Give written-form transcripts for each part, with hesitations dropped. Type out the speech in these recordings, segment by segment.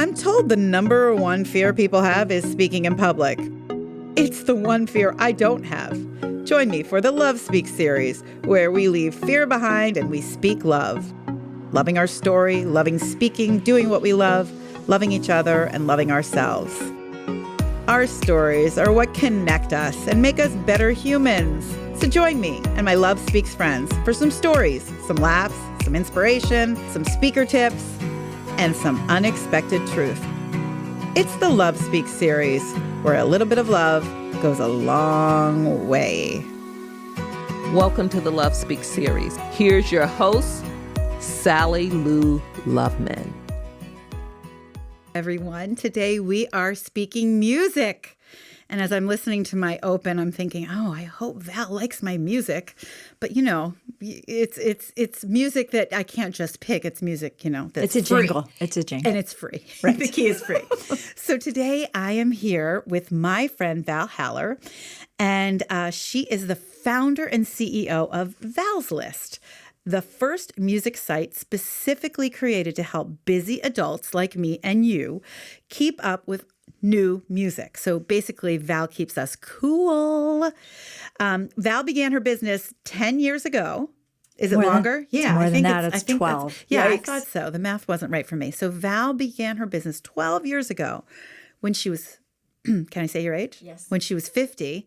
I'm told the number one fear people have is speaking in public. It's the one fear I don't have. Join me for the Love Speaks series, where we leave fear behind and we speak love. Loving our story, loving speaking, doing what we love, loving each other, and loving ourselves. Our stories are what connect us and make us better humans. So join me and my Love Speaks friends for some stories, some laughs, some inspiration, some speaker tips, and some unexpected truth. It's the Love Speaks series, where a little bit of love goes a long way. Welcome to the Love Speaks series. Here's your host, Sally Lou Loveman. Everyone, today we are speaking music. And as I'm listening to my open, I'm thinking, oh, I hope Val likes my music. But, you know, it's music that I can't just pick. It's music, you know, that's It's a free. jingle. It's a jingle. And it's free. Right. The key is free. So today I am here with my friend Val Haller. And she is the founder and CEO of Valslist, the first music site specifically created to help busy adults like me and you keep up with new music. So basically, Val keeps us cool. Val began her business 10 years ago. Is it longer? Yeah, more than that. It's 12. Yeah, I Yikes. thought so. The math wasn't right for me. So Val began her business 12 years ago when she was, can I say your age? Yes. When she was 50.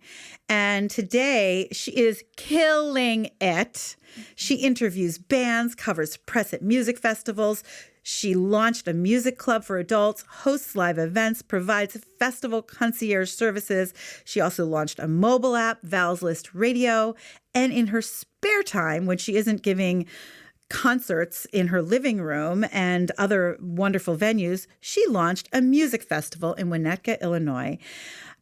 And today she is killing it. She interviews bands, covers press at music festivals. She launched a music club for adults, hosts live events, provides festival concierge services. She also launched a mobile app, Valslist Radio. And in her spare time, when she isn't giving concerts in her living room and other wonderful venues, she launched a music festival in Winnetka, Illinois,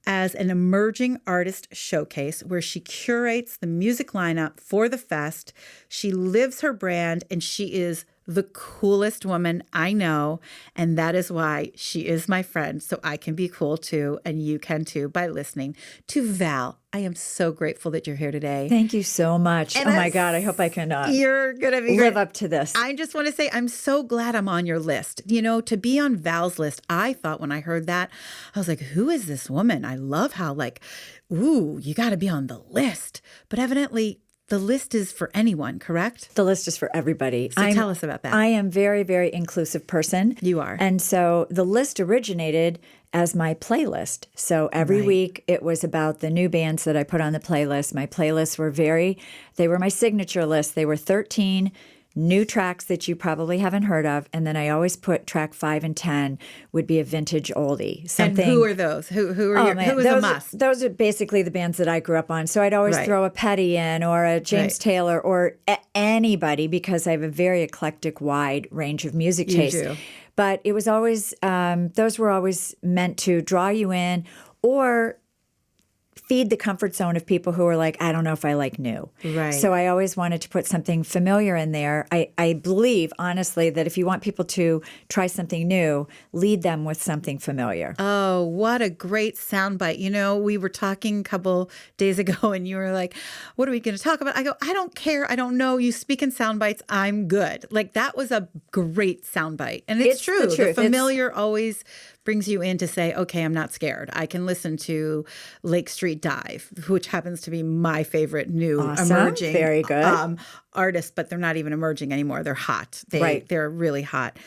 as an emerging artist showcase where she curates the music lineup for the fest. She lives her brand, and she is the coolest woman I know, and that is why she is my friend, so I can be cool too, and you can too by listening to Val. I am so grateful that you're here today. Thank you so much. And oh my God, I hope I can you're gonna be live great. up to this. I just want to say I'm so glad I'm on your list. You know, to be on Val's list, I thought when I heard that, I was like, who is this woman? I love how ooh, you got to be on the list. But evidently, the list is for anyone, correct? The list is for everybody. So tell us about that. I am very, very inclusive person. You are. And so the list originated as my playlist. So every week it was about the new bands that I put on the playlist. My playlists were they were my signature list. They were 13 new tracks that you probably haven't heard of. And then I always put track 5 and 10 would be a vintage oldie. Something. And who are those? Who is a must? Those are basically the bands that I grew up on. So I'd always throw a Petty in or a James Taylor or anybody, because I have a very eclectic, wide range of music taste. You do. But it was always, those were always meant to draw you in or feed the comfort zone of people who are like, I don't know if I like new. Right. So I always wanted to put something familiar in there. I believe, honestly, that if you want people to try something new, lead them with something familiar. Oh, what a great soundbite. You know, we were talking a couple days ago and you were like, what are we going to talk about? I go, I don't care. I don't know. You speak in sound bites. I'm good. Like, that was a great soundbite. And it's true. the truth. The familiar always brings you in to say, okay, I'm not scared. I can listen to Lake Street Dive, which happens to be my favorite new emerging Very good. artist, but they're not even emerging anymore. They're hot. They're really hot.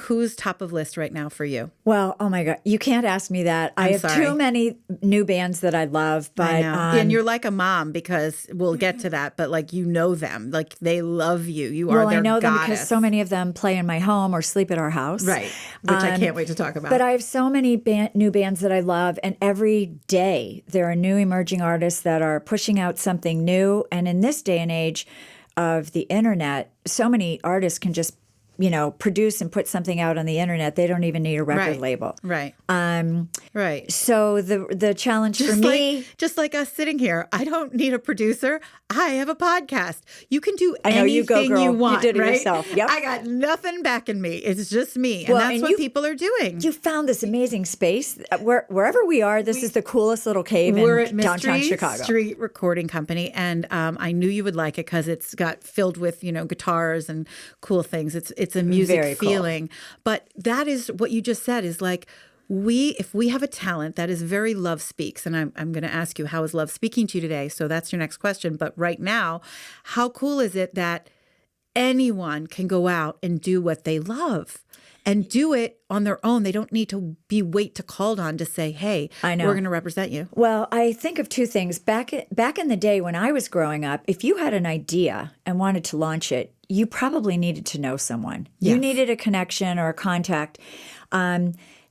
Who's top of list right now for you? Well, oh my God, you can't ask me that. I have too many new bands that I love, but I know. And you're like a mom, because we'll get to that, but like, you know them, like they love you. You are their I know goddess. them because so many of them play in my home or sleep at our house. Right, which I can't wait to talk about. But I have so many new bands that I love, and every day there are new emerging artists that are pushing out something new. And in this day and age of the internet, so many artists can just produce and put something out on the internet. They don't even need a record label. Right. Right. So the challenge for me, just like us sitting here, I don't need a producer. I have a podcast. You can do I know, anything you go, girl. you want. You did it right? yourself. Yep. I got nothing backing me. It's just me, and that's what people are doing. You found this amazing space. Wherever we are, this is the coolest little cave We're in at downtown Mystery Chicago. Street Recording Company, and I knew you would like it because it's got filled with guitars and cool things. It's It's a music Very cool. feeling. But that is what you just said is like, if we have a talent that is very love speaks, and I'm going to ask you, how is love speaking to you today? So that's your next question. But right now, how cool is it that anyone can go out and do what they love and do it on their own? They don't need to wait to called on to say, hey, we're going to represent you. Well, I think of two things. Back in the day when I was growing up, if you had an idea and wanted to launch it, you probably needed to know someone. Yes. You needed a connection or a contact.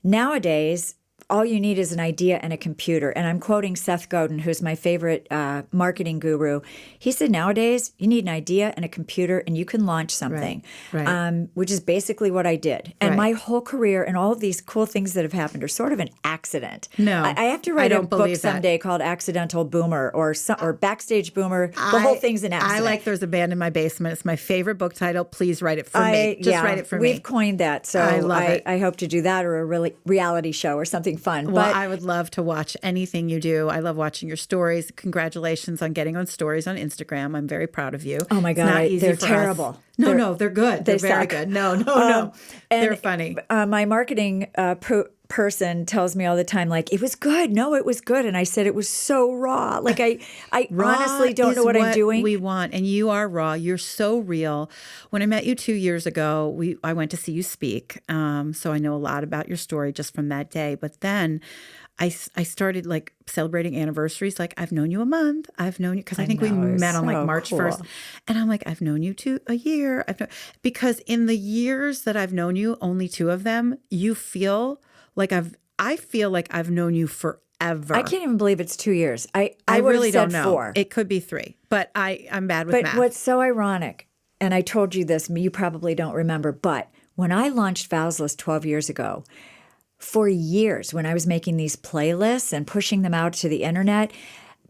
Nowadays, all you need is an idea and a computer. And I'm quoting Seth Godin, who's my favorite marketing guru. He said, nowadays, you need an idea and a computer, and you can launch something, Right. Which is basically what I did. And my whole career and all of these cool things that have happened are sort of an accident. No, I have to write a book believe that. someday called Accidental Boomer or Backstage Boomer. The whole thing's an accident. I like There's a Band in My Basement. It's my favorite book title. Please write it for me. Just write it for me. We've coined that. So I love it. I hope to do that or a reality show or something fun. Well, But I would love to watch anything you do. I love watching your stories. Congratulations on getting on stories on Instagram. I'm very proud of you. Oh my God, It's not easy they're for us. terrible. No, they're good. They're they very suck. good. No. And, They're funny. My marketing person tells me all the time, like, it was good. No, it was good. And I said, it was so raw. Like, I honestly don't know what I'm doing. We want, and you are raw. You're so real. When I met you 2 years ago, I went to see you speak. So I know a lot about your story just from that day. But then I started like celebrating anniversaries. Like, I've known you a month. I've known you because I think we met on like March 1st. And I'm like, I've known you a year. Because in the years that I've known you, only 2 of them, you feel like I feel like I've known you forever. I can't even believe it's 2 years. I really said don't know. 4. It could be 3, but I'm bad with math. But what's so ironic, and I told you this, you probably don't remember, but when I launched Valslist 12 years ago, for years, when I was making these playlists and pushing them out to the internet,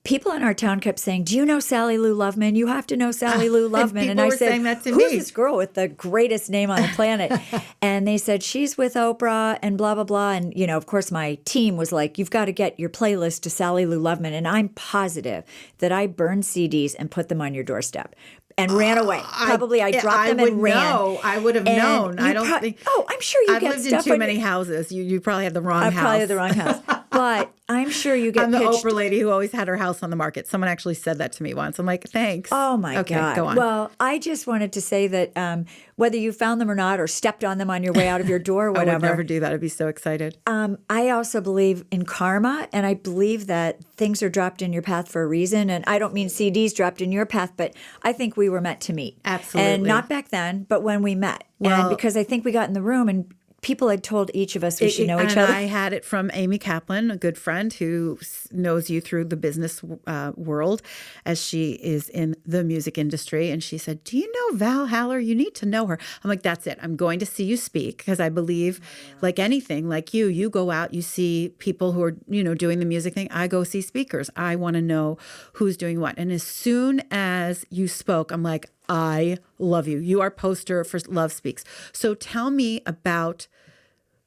people in our town kept saying, do you know Sally Lou Loveman? You have to know Sally Lou Loveman. And I were said, saying that to who's me. this girl with the greatest name on the planet? And they said, she's with Oprah and blah, blah, blah. And, of course, my team was like, you've got to get your playlist to Sally Lou Loveman. And I'm positive that I burned CDs and put them on your doorstep. And ran away. Probably I dropped them and ran. I would have known. I don't think. Oh, I'm sure you I've get lived stuff in too on many houses. You probably had the wrong house. I probably had the wrong house. But I'm sure you get I'm the pitched. Oprah lady who always had her house on the market. Someone actually said that to me once. I'm like, thanks. Oh, my okay, God. Go on. Well, I just wanted to say that whether you found them or not or stepped on them on your way out of your door or whatever. I would never do that. I'd be so excited. I also believe in karma, and I believe that things are dropped in your path for a reason. And I don't mean CDs dropped in your path, but I think we were meant to meet. Absolutely. And not back then, but when we met. Well, and because I think we got in the room and people had told each of us we should know each and other. I had it from Amy Kaplan, a good friend who knows you through the business world, as she is in the music industry. And she said, do you know Val Haller? You need to know her. I'm like, that's it. I'm going to see you speak because I believe, like anything, like you go out, you see people who are, doing the music thing. I go see speakers. I want to know who's doing what. And as soon as you spoke, I'm like, I love you. You are poster for Love Speaks. So tell me about,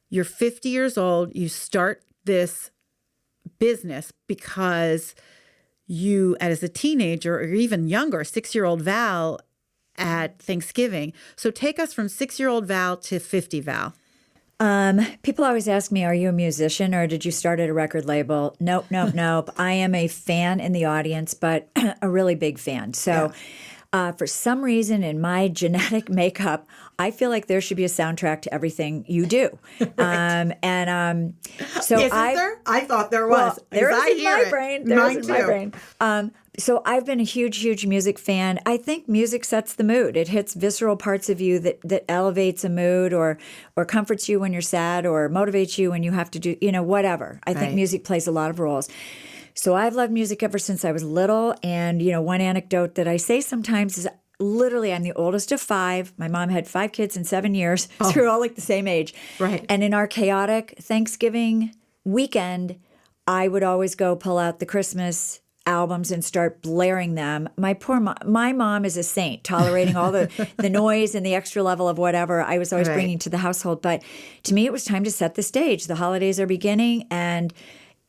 you're 50 years old. You start this business because you, as a teenager or even younger, 6-year-old Val at Thanksgiving. So take us from 6-year-old Val to 50 Val. People always ask me, are you a musician or did you start at a record label? Nope. I am a fan in the audience, but a really big fan. So for some reason in my genetic makeup, I feel like there should be a soundtrack to everything you do. Right. So Isn't there? I thought there was. Well, there is I in hear my it. brain. There Mine is in my brain. So I've been a huge music fan. I think music sets the mood. It hits visceral parts of you that elevates a mood or comforts you when you're sad or motivates you when you have to do, whatever. I think music plays a lot of roles. So I've loved music ever since I was little. And, one anecdote that I say sometimes is literally I'm the oldest of 5. My mom had 5 kids in 7 years. So we're all like the same age. Right. And in our chaotic Thanksgiving weekend, I would always go pull out the Christmas albums and start blaring them. My mom is a saint, tolerating all the noise and the extra level of whatever I was always bringing to the household. But to me, it was time to set the stage. The holidays are beginning, and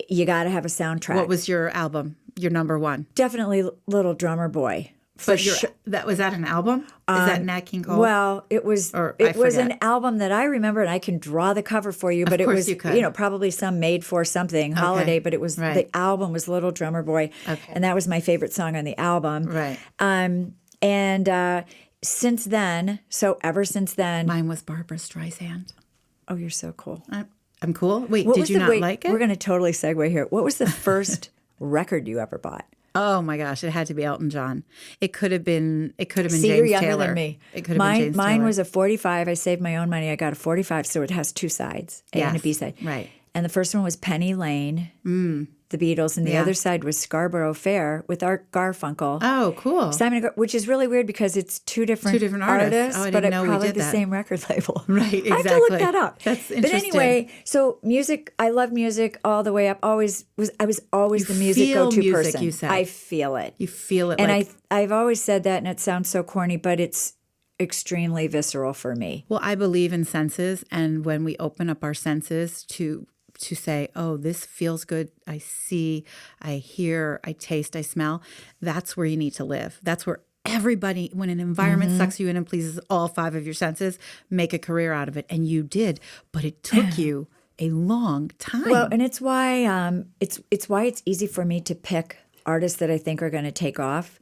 you got to have a soundtrack. What was your album, your number one? Definitely Little Drummer Boy But that was that an album? Is that Nat King Cole? Well, it was an album that I remember, and I can draw the cover for you. But it was, probably some made for something holiday. But it was the album was Little Drummer Boy, and that was my favorite song on the album. Right. And since then, ever since then, mine was Barbara Streisand. Oh, you're so cool. I'm cool. Wait, did you not like it? We're going to totally segue here. What was the first record you ever bought? Oh my gosh, it had to be Elton John. It could have been James See, you're younger Taylor. Than me. It could have been James Taylor. Mine was a 45. I saved my own money. I got a 45, so it has two sides, A and a B side. Right. And the first one was Penny Lane, the Beatles, and the other side was Scarborough Fair with Art Garfunkel. Oh, cool. Which is really weird because it's two different artists, oh, but know probably we did the same record label. Right, exactly. I have to look that up. That's interesting. But anyway, so music, I love music all the way up. I was always the music go-to person. You said. I feel it. You feel it. And I've always said that, and it sounds so corny, but it's extremely visceral for me. Well, I believe in senses, and when we open up our senses to say, oh, this feels good, I see, I hear, I taste, I smell, that's where you need to live. That's where everybody, when an environment sucks you in and pleases all five of your senses, make a career out of it. And you did, but it took you a long time. Well, and it's why it's easy for me to pick artists that I think are going to take off,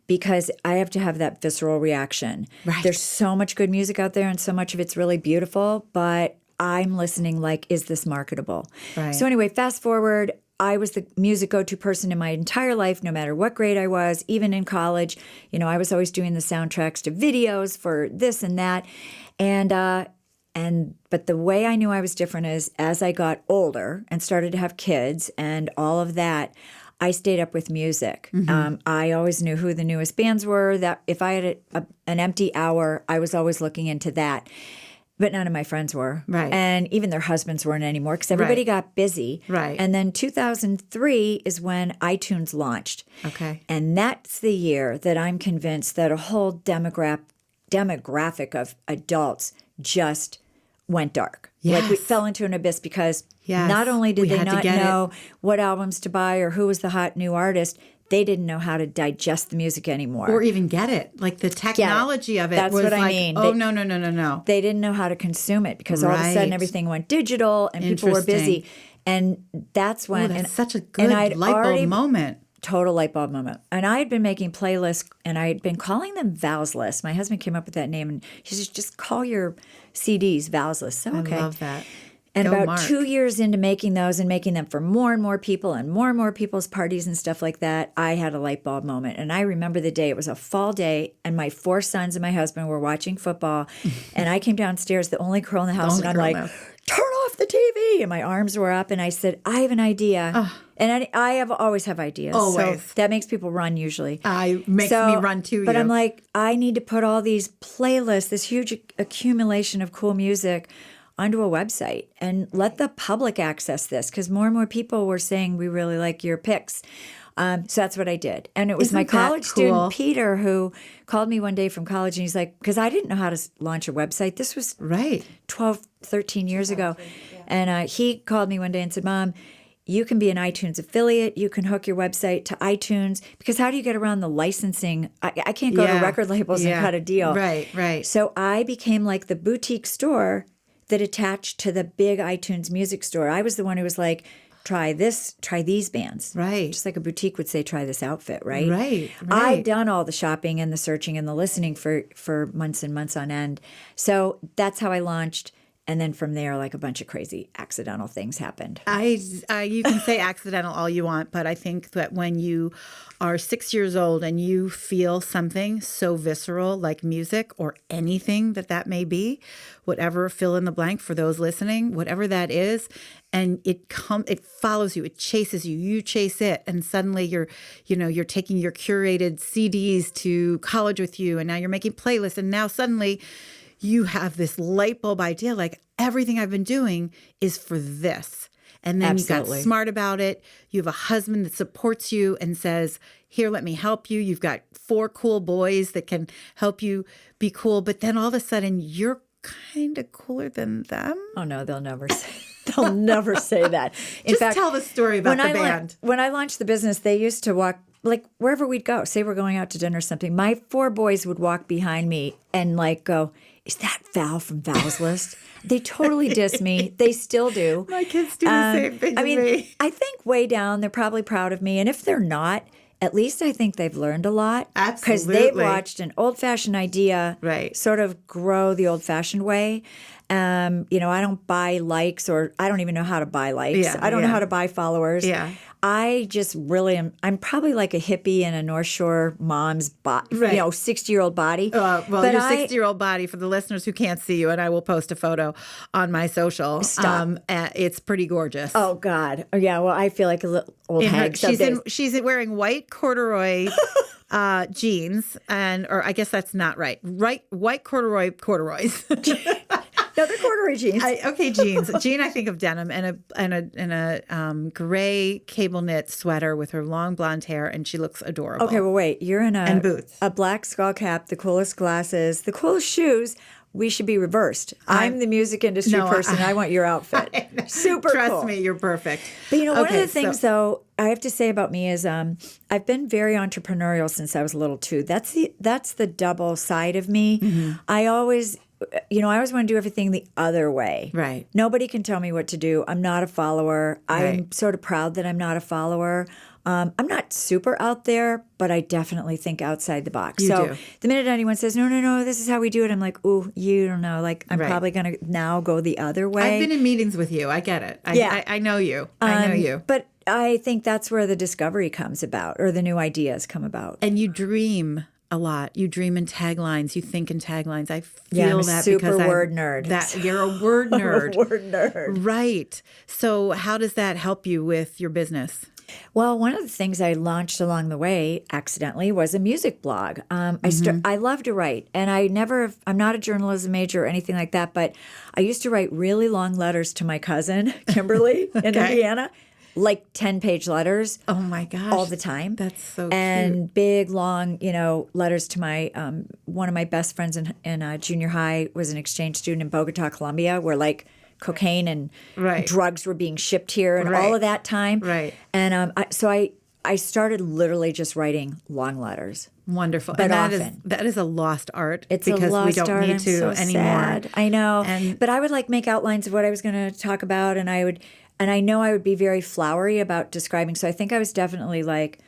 because I have to have that visceral reaction. Right. There's so much good music out there, and so much of it's really beautiful, but I'm listening like, is this marketable? Right. So anyway, fast forward, I was the music go-to person in my entire life, no matter what grade I was, even in college. I was always doing the soundtracks to videos for this and that. But the way I knew I was different is as I got older and started to have kids and all of that, I stayed up with music. I always knew who the newest bands were. That if I had an empty hour, I was always looking into that. But none of my friends were. Right. And even their husbands weren't anymore because everybody got busy. Right. And then 2003 is when iTunes launched. Okay. And that's the year that I'm convinced that a whole demographic of adults just went dark. Yes. Like we fell into an abyss because Yes. not only did We they had to not get know what albums to buy or who was the hot new artist, they didn't know how to digest the music anymore. Or even get it. Like the technology of it That's was what I like, mean. Oh, no. They didn't know how to consume it because all of a sudden Right. everything went digital and people were busy. And that's when... That's such a good light bulb moment. Total light bulb moment. And I had been making playlists and I had been calling them Valslist. My husband came up with that name and he said, just call your CDs Valslist. So, okay. I love that. And Go, about Mark. 2 years into making those and making them for more and more people and more people's parties and stuff like that, I had a light bulb moment. And I remember the day. It was a fall day, and my 4 sons and my husband were watching football. And I came downstairs, the only girl in the house, and I'm like, turn off the TV. And my arms were up, and I said, I have an idea. And I always have ideas. Always. So that makes people run usually. Makes me run too. But I'm like, I need to put all these playlists, this huge accumulation of cool music onto a website and let the public access this, because more and more people were saying, we really like your picks. So that's what I did. And it was Isn't my that college cool? student, Peter, who called me one day from college, and he's like, because I didn't know how to launch a website. This was Right. 12, 13 years ago. And he called me one day and said, Mom, you can be an iTunes affiliate. You can hook your website to iTunes, because how do you get around the licensing? I can't go to record labels and cut a deal. Right. So I became like the boutique store that attached to the big iTunes music store. I was the one who was like, try this, try these bands. Right. Just like a boutique would say, try this outfit, right? Right. I'd done all the shopping and the searching and the listening for months and months on end. So that's how I launched. And then from there, like a bunch of crazy accidental things happened. You can say accidental all you want, but I think that when you are 6 years old and you feel something so visceral like music or anything that may be, whatever, fill in the blank for those listening, whatever that is, and it follows you, it chases you, you chase it, and suddenly you're taking your curated CDs to college with you, and now you're making playlists, and now suddenly you have this light bulb idea, like everything I've been doing is for this. And then Absolutely. You got smart about it. You have a husband that supports you and says, here, let me help you. You've got 4 cool boys that can help you be cool. But then all of a sudden you're kind of cooler than them. Oh, no, they'll never say They'll never say that. In Just fact, tell the story about the band. When I launched the business, they used to walk like wherever we'd go, say we're going out to dinner or something, my 4 boys would walk behind me and like go, is that Val from Valslist? They totally diss me. They still do. My kids do the same thing to me. I think way down, they're probably proud of me. And if they're not, at least I think they've learned a lot. Absolutely. Because they've watched an old-fashioned idea sort of grow the old-fashioned way. I don't buy likes, or I don't even know how to buy likes. Yeah, I don't know how to buy followers. Yeah. I just really am. I'm probably like a hippie in a North Shore mom's body, 60-year-old body. Well, but your 60-year-old body, for the listeners who can't see you, and I will post a photo on my social. Stop. It's pretty gorgeous. Oh, God. Yeah, well, I feel like a little old hag. She's wearing white corduroy jeans, or I guess that's not right. White corduroys. No, they're corduroy jeans. Jeans. Jean, I think of denim and a gray cable knit sweater with her long blonde hair, and she looks adorable. Okay, well, wait. You're in and boots, a black skull cap, the coolest glasses, the coolest shoes. We should be reversed. I'm the music industry person. I want your outfit. Super cool. Trust me, you're perfect. But one of the things, though, I have to say about me is I've been very entrepreneurial since I was little, too. That's the double side of me. Mm-hmm. I always want to do everything the other way. Right. Nobody can tell me what to do. I'm not a follower. Right. I'm sort of proud that I'm not a follower. I'm not super out there, but I definitely think outside the box. You do. The minute anyone says, no, this is how we do it, I'm like, ooh, you don't know. Like, I'm probably going to now go the other way. I've been in meetings with you. I get it. I know you. I know you. But I think that's where the discovery comes about, or the new ideas come about. And you dream a lot. You dream in taglines. You think in taglines. I feel I'm that super because word nerd. You're a word nerd. I'm a word nerd. Right. So how does that help you with your business? Well, one of the things I launched along the way accidentally was a music blog. I love to write, and I'm not a journalism major or anything like that, but I used to write really long letters to my cousin, Kimberly, in Indiana, like 10-page letters. Oh my gosh. All the time. That's so and cute. Big, long, letters to my, one of my best friends in junior high was an exchange student in Bogota, Colombia, where like cocaine and drugs were being shipped here and all of that time. Right. And so I started literally just writing long letters. Wonderful. But and that is a lost art. It's because a lost we don't art. need to I'm so anymore. Sad. I know. But I would like make outlines of what I was going to talk about, and I know I would be very flowery about describing. So I think I was definitely like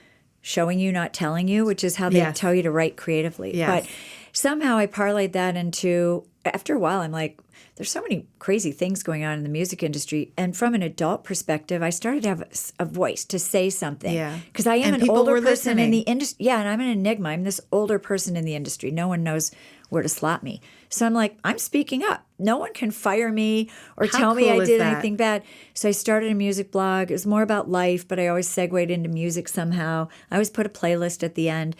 showing you, not telling you, which is how they tell you to write creatively. Yes. But somehow I parlayed that into, after a while, I'm like, there's so many crazy things going on in the music industry. And from an adult perspective, I started to have a voice to say something. Yeah. Because I am and an older person listening. in the industry. Yeah, and I'm an enigma. I'm this older person in the industry. No one knows where to slot me. So I'm like, I'm speaking up. No one can fire me or tell me I did anything bad. So I started a music blog. It was more about life, but I always segued into music somehow. I always put a playlist at the end.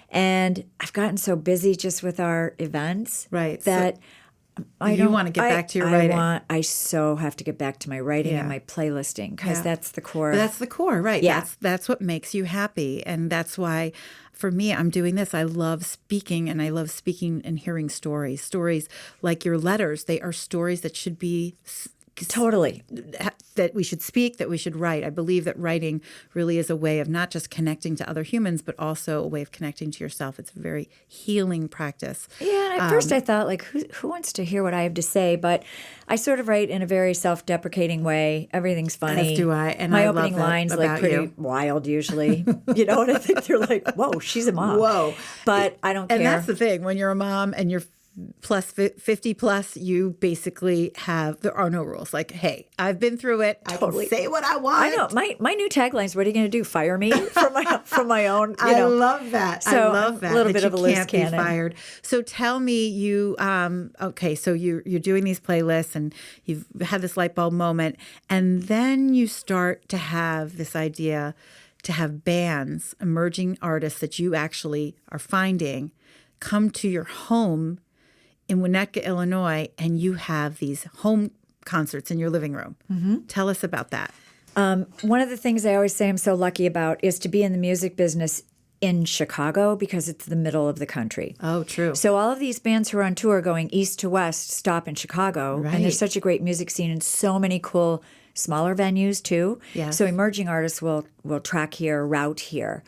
And I've gotten so busy just with our events that you want to get back to your writing. I so have to get back to my writing and my playlisting, because that's the core. But that's the core, right? Yeah. That's what makes you happy. And that's why, for me, I'm doing this. I love speaking, and I love speaking and hearing stories. Stories like your letters. They are stories that should be totally, that we should speak, that we should write. I believe that writing really is a way of not just connecting to other humans, but also a way of connecting to yourself. It's a very healing practice. Yeah, and at first I thought, like, who wants to hear what I have to say? But I sort of write in a very self-deprecating way. Everything's funny. As do I. And my I opening love that line's about like pretty wild usually. And I think they're like, whoa, she's a mom. Whoa. But I don't care. And that's the thing. When you're a mom and you're plus 50 plus, you basically there are no rules. Like, hey, I've been through it. Totally. I can say what I want. I know. My new tagline is, what are you going to do? Fire me from my own, I love that. So I love that. A little bit that of a you loose can't cannon. be fired. So tell me, so you're doing these playlists, and you've had this light bulb moment, and then you start to have this idea to have bands, emerging artists that you actually are finding, come to your home in Winnetka, Illinois, and you have these home concerts in your living room. Mm-hmm. Tell us about that. One of the things I always say I'm so lucky about is to be in the music business in Chicago because it's the middle of the country. Oh, true. So all of these bands who are on tour going east to west stop in Chicago. Right. And there's such a great music scene and so many cool smaller venues too. Yes. So emerging artists will track here, route here.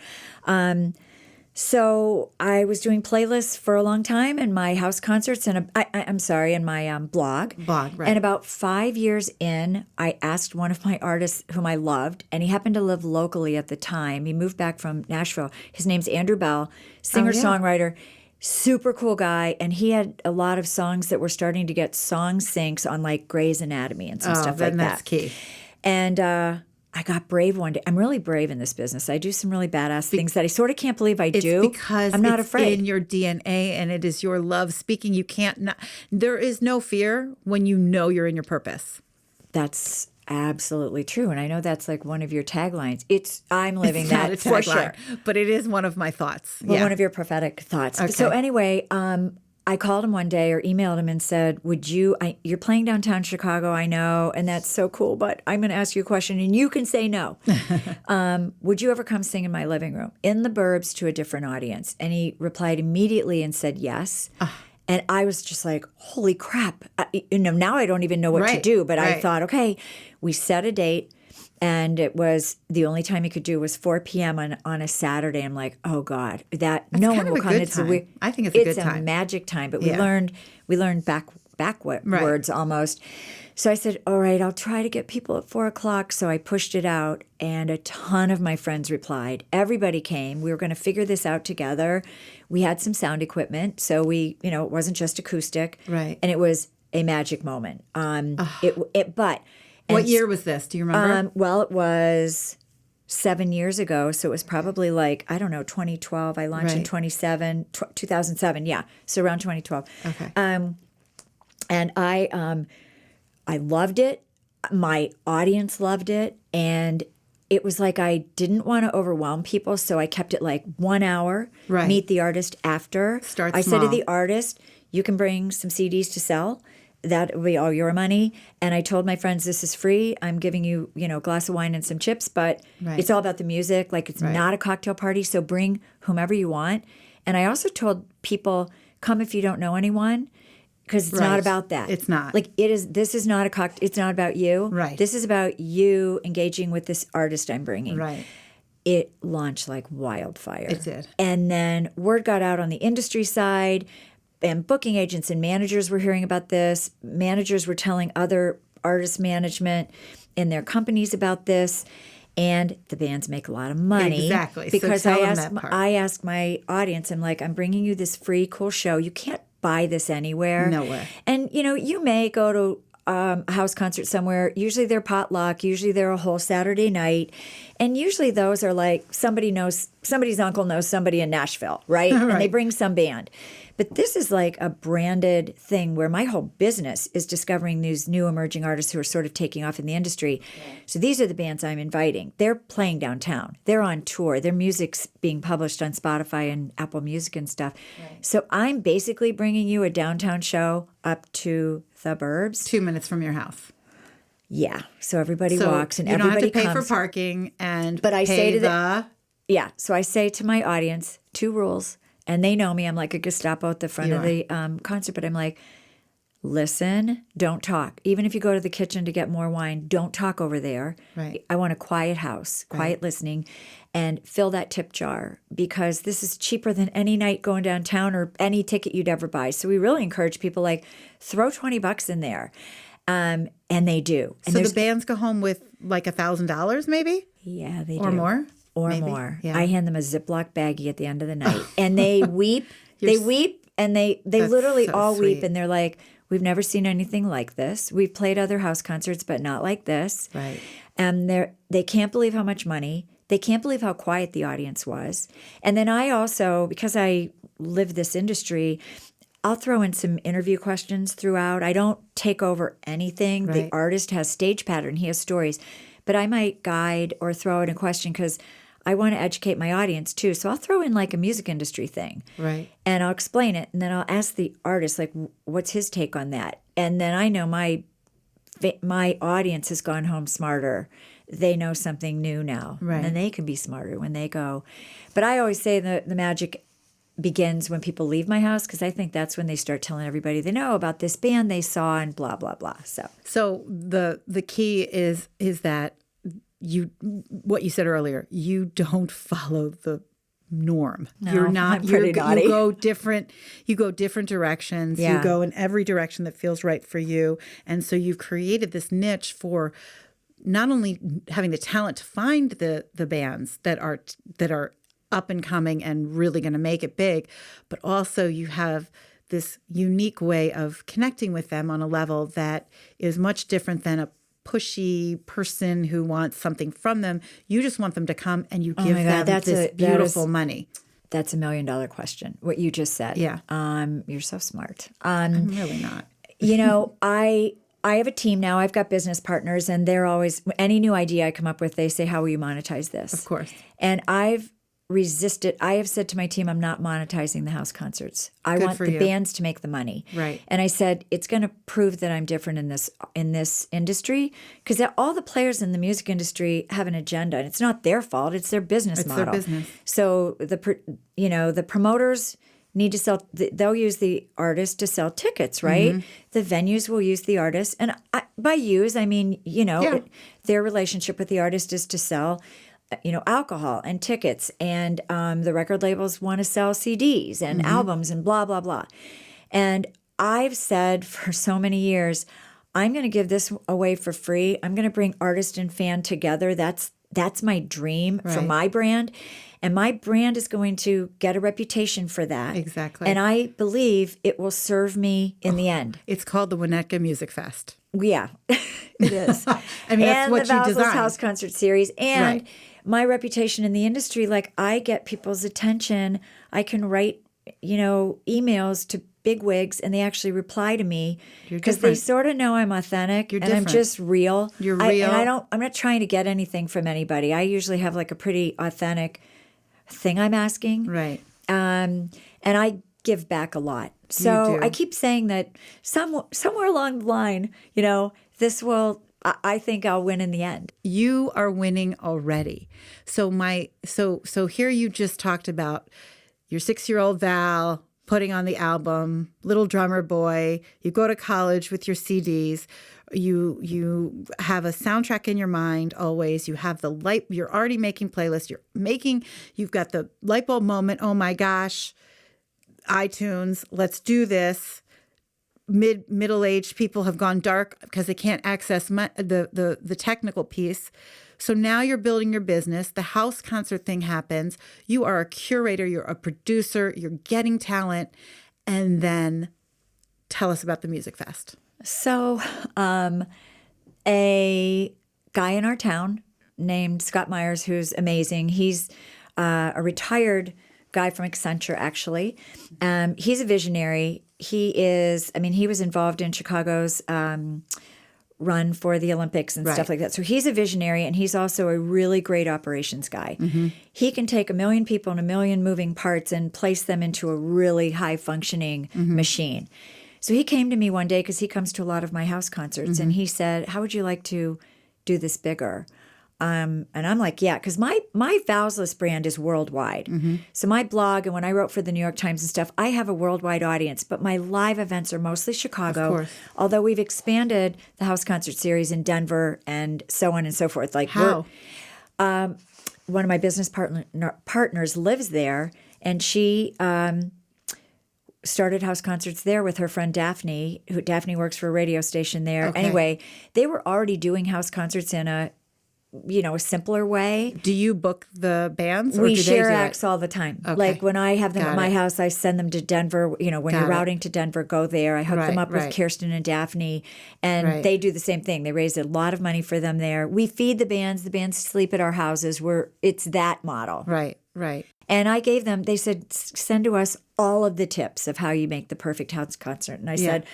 So I was doing playlists for a long time in my house concerts and in my blog. Right. And about 5 years in, I asked one of my artists whom I loved, and he happened to live locally at the time. He moved back from Nashville. His name's Andrew Bell, singer-songwriter, super cool guy. And he had a lot of songs that were starting to get song syncs on like Grey's Anatomy and some stuff like that. That's key. And I got brave one day. I'm really brave in this business. I do some really badass things that I sort of can't believe I do. It's because I'm not it's afraid. in your DNA and it is your love speaking. You can't not, there is no fear when you know you're in your purpose. That's absolutely true. And I know that's like one of your taglines. I'm living It's that not a for tagline, sure. but it is one of my thoughts. Well, one of your prophetic thoughts. Okay. So anyway, I called him one day or emailed him and said, you're playing downtown Chicago, I know, and that's so cool, but I'm going to ask you a question and you can say no. Would you ever come sing in my living room in the burbs to a different audience? And he replied immediately and said yes. And I was just like, holy crap. Now I don't even know what to do, but I thought, okay, we set a date. And it was the only time he could do was 4 p.m. on a Saturday. I'm like, oh God, no one will come. I think it's a good time. It's a magic time. But we learned backwards almost. So I said, all right, I'll try to get people at 4 o'clock. So I pushed it out, and a ton of my friends replied. Everybody came. We were going to figure this out together. We had some sound equipment, so it wasn't just acoustic, right? And it was a magic moment. What year was this? Do you remember? Well, it was 7 years ago. So it was probably 2012. I launched in 2007. Yeah. So around 2012. Okay. And I loved it. My audience loved it. And it was like I didn't want to overwhelm people. So I kept it like 1 hour, meet the artist after. Start I small. said to the artist, you can bring some CDs to sell. That will be all your money. And I told my friends, this is free. I'm giving you, a glass of wine and some chips, but it's all about the music. Like it's not a cocktail party. So bring whomever you want. And I also told people, come if you don't know anyone, because it's not about that. It's not. This is not a cocktail. It's not about you. Right. This is about you engaging with this artist I'm bringing. Right. It launched like wildfire. It did. And then word got out on the industry side. And booking agents and managers were hearing about this. Managers were telling other artist management in their companies about this. And the bands make a lot of money. Exactly. Because so I asked my audience, I'm like, I'm bringing you this free, cool show. You can't buy this anywhere. Nowhere. And, you may go to a house concert somewhere. Usually they're potluck. Usually they're a whole Saturday night. And usually those are like somebody's uncle knows somebody in Nashville, right? And they bring some band. But this is like a branded thing where my whole business is discovering these new emerging artists who are sort of taking off in the industry. Yeah. So these are the bands I'm inviting. They're playing downtown. They're on tour. Their music's being published on Spotify and Apple Music and stuff. Right. So I'm basically bringing you a downtown show up to the burbs. 2 minutes from your house. Yeah. So everybody walks and you don't everybody have to pay comes. For parking and but I pay say to Yeah. So I say to my audience, 2 rules. And they know me. I'm like a Gestapo at the front of the concert. But I'm like, listen, don't talk. Even if you go to the kitchen to get more wine, don't talk over there. Right. I want a quiet house, quiet listening, and fill that tip jar because this is cheaper than any night going downtown or any ticket you'd ever buy. So we really encourage people throw $20 in there. And they do. And so the bands go home with like $1,000 maybe? Yeah, they do. Or more? Or maybe. more. Yeah. I hand them a Ziploc baggie at the end of the night. And they weep. They weep and they literally so all sweet. weep. And they're like, we've never seen anything like this. We've played other house concerts, but not like this. Right. And they can't believe how much money. They can't believe how quiet the audience was. And then I also, because I live this industry, I'll throw in some interview questions throughout. I don't take over anything. Right. The artist has stage pattern. He has stories. But I might guide or throw in a question because I want to educate my audience too. So I'll throw in like a music industry thing. Right. And I'll explain it. And then I'll ask the artist, like, what's his take on that? And then I know my audience has gone home smarter they know something new now. Right. And they can be smarter when they go. But I always say the magic begins when people leave my house, because I think that's when they start telling everybody they know about this band they saw and blah, blah, blah. So the key is that what you said earlier, you don't follow the norm. No, You're not. I'm pretty naughty. You go different. You go different directions. Yeah. You go in every direction that feels right for you. And so you've created this niche for not only having the talent to find the bands that are up and coming and really going to make it big, but also you have this unique way of connecting with them on a level that is much different than a pushy person who wants something from them. You just want them to come and you give them this beautiful money. That's $1 million question, what you just said. Yeah. You're so smart. I'm really not. I have a team now. I've got business partners, and they're always, any new idea I come up with, they say, how will you monetize this? Of course. And I've resisted. I have said to my team, I'm not monetizing the house concerts. I want the bands to make the money. Right. And I said, it's going to prove that I'm different in this industry, because all the players in the music industry have an agenda, and it's not their fault. It's their business model. It's their business. So the promoters need to sell. They'll use the artist to sell tickets, right? Mm-hmm. The venues will use the artist, and by use I mean their relationship with the artist is to sell alcohol and tickets, and the record labels want to sell CDs and albums and blah, blah, blah. And I've said for so many years, I'm going to give this away for free. I'm going to bring artist and fan together. That's my dream for my brand. And my brand is going to get a reputation for that. Exactly. And I believe it will serve me in the end. It's called the Winnetka Music Fest. Yeah, it is. I mean, that's what you and the Valslist designed. House Concert Series. And my reputation in the industry, like, I get people's attention. I can write, emails to bigwigs, and they actually reply to me because they sort of know I'm authentic and I'm just real. You're real. I'm not trying to get anything from anybody. I usually have like a pretty authentic thing I'm asking. Right. And I give back a lot. So I keep saying that somewhere along the line, I think I'll win in the end. You are winning already. So here you just talked about your 6-year-old Val putting on the album, little drummer boy. You go to college with your CDs. You have a soundtrack in your mind always. You have you're already making playlists. You've got the light bulb moment. Oh my gosh, iTunes, let's do this. Middle-aged people have gone dark because they can't access the technical piece. So now you're building your business. The house concert thing happens. You are a curator. You're a producer. You're getting talent. And then tell us about the Music Fest. So a guy in our town named Scott Myers, who's amazing. He's a retired guy from Accenture, actually. He's a visionary. He was involved in Chicago's run for the Olympics and stuff like that. So he's a visionary, and he's also a really great operations guy. Mm-hmm. He can take 1 million people and 1 million moving parts and place them into a really high-functioning machine. So he came to me one day, because he comes to a lot of my house concerts, and he said, how would you like to do this bigger? And I'm like, yeah, because my Valslist brand is worldwide. Mm-hmm. So my blog, and when I wrote for the New York Times and stuff, I have a worldwide audience. But my live events are mostly Chicago, of course. Although we've expanded the House Concert Series in Denver and so on and so forth. Like, how? One of my business partners lives there, and she started house concerts there with her friend Daphne. Daphne works for a radio station there. Okay. Anyway, they were already doing house concerts in a simpler way. Do you book the bands? Or we do share they do acts all the time. Okay. Like when I have them at my house, I send them to Denver. When you're routing to Denver, go there. I hook them up with Kirsten and Daphne, and they do the same thing. They raise a lot of money for them there. We feed the bands. The bands sleep at our houses. It's that model. Right. And I gave them, they said, send to us all of the tips of how you make the perfect house concert. And I said,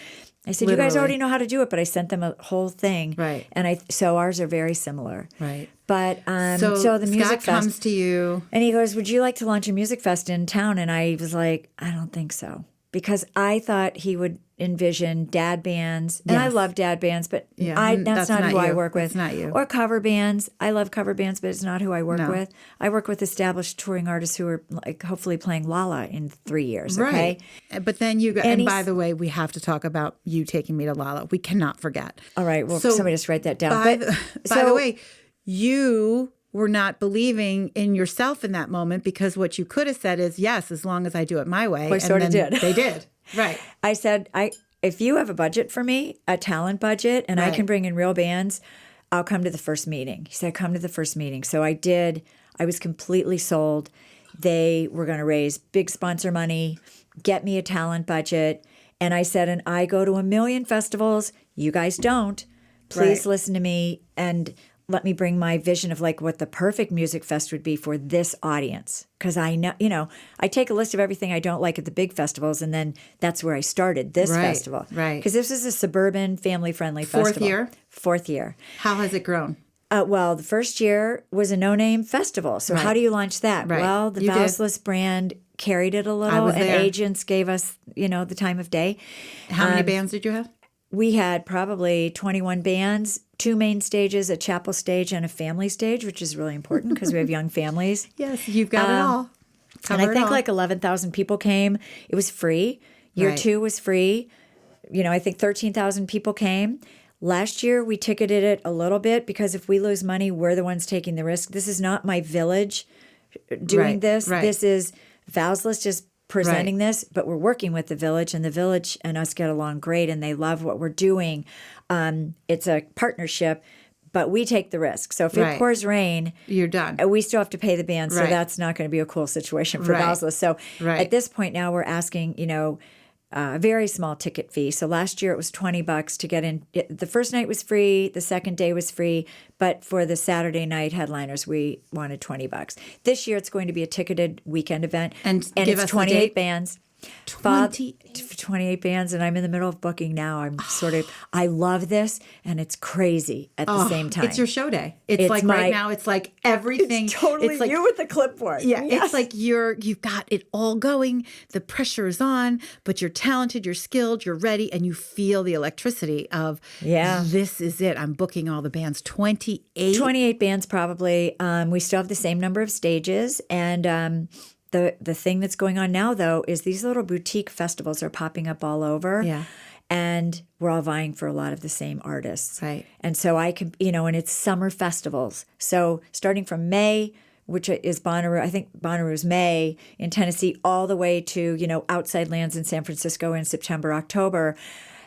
you guys already know how to do it, but I sent them a whole thing. Right. And so ours are very similar. Right. But so the music fest comes to you. And he goes, would you like to launch a music fest in town? And I was like, I don't think so. because I thought he would envision dad bands. And I Yes. love dad bands, but Yeah, that's not who I you. work with. That's not you. Or cover bands. I love cover bands, but it's not who I work No. with. I work with established touring artists who are like hopefully playing Lolla in 3 years. Okay. Right. But then you go, And and by he's- the way, we have to talk about you taking me to Lolla. We cannot forget. All right. Well, So, somebody just write that down. By, But- by the so- way, you were not believing in yourself in that moment, because what you could have said is, yes, as long as I do it my way. I sorta then did. They did. Right. I said, if you have a budget for me, a talent budget, and I Right. can bring in real bands, I'll come to the first meeting. He said, come to the first meeting. So I did. I was completely sold. They were going to raise big sponsor money, get me a talent budget. And I said, and I go to a million festivals. You guys don't. Please Right. listen to me and let me bring my vision of like what the perfect music fest would be for this audience. Because I know, I take a list of everything I don't like at the big festivals, and then that's where I started this Right, festival. right. Because this is a suburban, family-friendly Fourth festival. year? Fourth year. How has it grown? Well, the first year was a no-name festival. So how Right. do you launch that? Right. Well, the You did. Valslist brand carried it a little, was and there. agents gave us, the time of day. How many bands did you have? We had probably 21 bands, 2 main stages, a chapel stage, and a family stage, which is really important because we have young families. Yes, you've got it all. And I Cover it think all. like 11,000 people came. It was free. Year Right. 2 was free. I think 13,000 people came. Last year, we ticketed it a little bit because if we lose money, we're the ones taking the risk. This is not my village doing Right, this. right. This is Valslist is presenting Right. this, but we're working with the village, and the village and us get along great, and they love what we're doing. It's a partnership, but we take the risk. So if it Right. pours rain, You're done. we still have to pay the band, so Right. that's not going to be a cool situation for Right. Valslist. So Right. at this point now, we're asking, a very small ticket fee. So last year it was $20 to get in. The first night was free, the second day was free, but for the Saturday night headliners, we wanted $20. This year it's going to be a ticketed weekend event, And give it's us the 28 date. bands. 28? 28 bands, and I'm in the middle of booking now. I love this, and it's crazy at the same time. It's your show day. It's It's like my- right now, it's like everything. Totally it's like, you with the clipboard. Yeah, Yes. it's like you've got it all going. The pressure is on, but you're talented, you're skilled, you're ready, and you feel the electricity of, this is it. I'm booking all the bands. 28? 28 bands probably. We still have the same number of stages, and the thing that's going on now though is these little boutique festivals are popping up all over. Yeah. And we're all vying for a lot of the same artists. Right. And so I can, and it's summer festivals. So starting from May, which is Bonnaroo, I think Bonnaroo's May in Tennessee, all the way to, Outside Lands in San Francisco in September, October.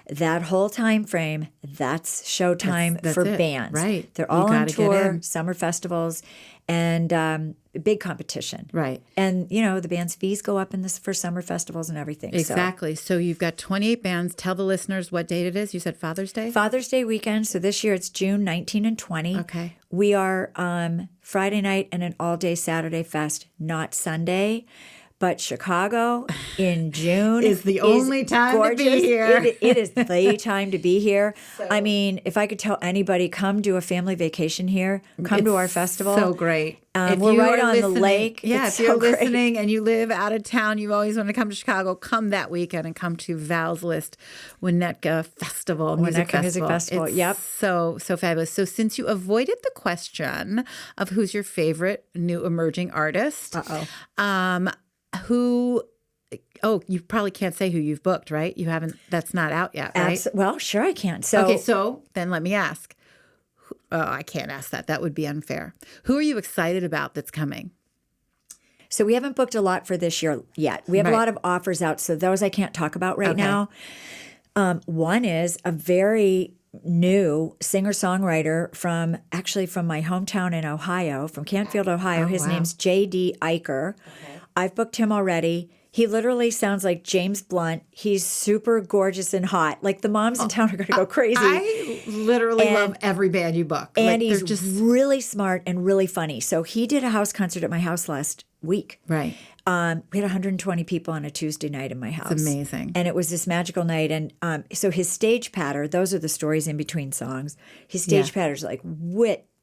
That whole time frame, that's showtime That's for it. bands. Right. They're You all on gotta get tour, in. summer festivals, and big competition. Right. And, the band's fees go up for summer festivals and everything. Exactly. So you've got 28 bands. Tell the listeners what date it is. You said Father's Day? So Father's Day weekend. So this year it's June 19 and 20. Okay. We are Friday night and an all-day Saturday fest, not Sunday. But Chicago in June Is the only time to be gorgeous. here. It is the time to be here. I mean, if I could tell anybody, come do a family vacation here. Come to our festival. So great. If we're you right are on the listening- lake. Yeah, It's if you're so great. listening and you live out of town, you always want to come to Chicago, come that weekend and come to Valslist Winnetka Festival. Winnetka Music Festival, It's yep. so fabulous. So since you avoided the question of who's your favorite new emerging artist, you probably can't say who you've booked, right? You haven't, that's not out yet, right? Well, sure I can. So, Okay, so then let me ask. Oh, I can't ask that. That would be unfair. Who are you excited about that's coming? So we haven't booked a lot for this year yet. We have a Right. lot of offers out, so those I can't talk about right Okay. now. One is a very new singer-songwriter from my hometown in Ohio, from Canfield, Ohio. His wow. name's J.D. Eicher. I've booked him already. He literally sounds like James Blunt. He's super gorgeous and hot. Like the moms in town are going to go crazy. I literally And- love every band you book. and Like, he's they're just really smart and really funny. So he did a house concert at my house last week. right. We had 120 people on a Tuesday night in my house. It's amazing. And it was this magical night. And so his stage patter, those are the stories in between songs. His stage patter's like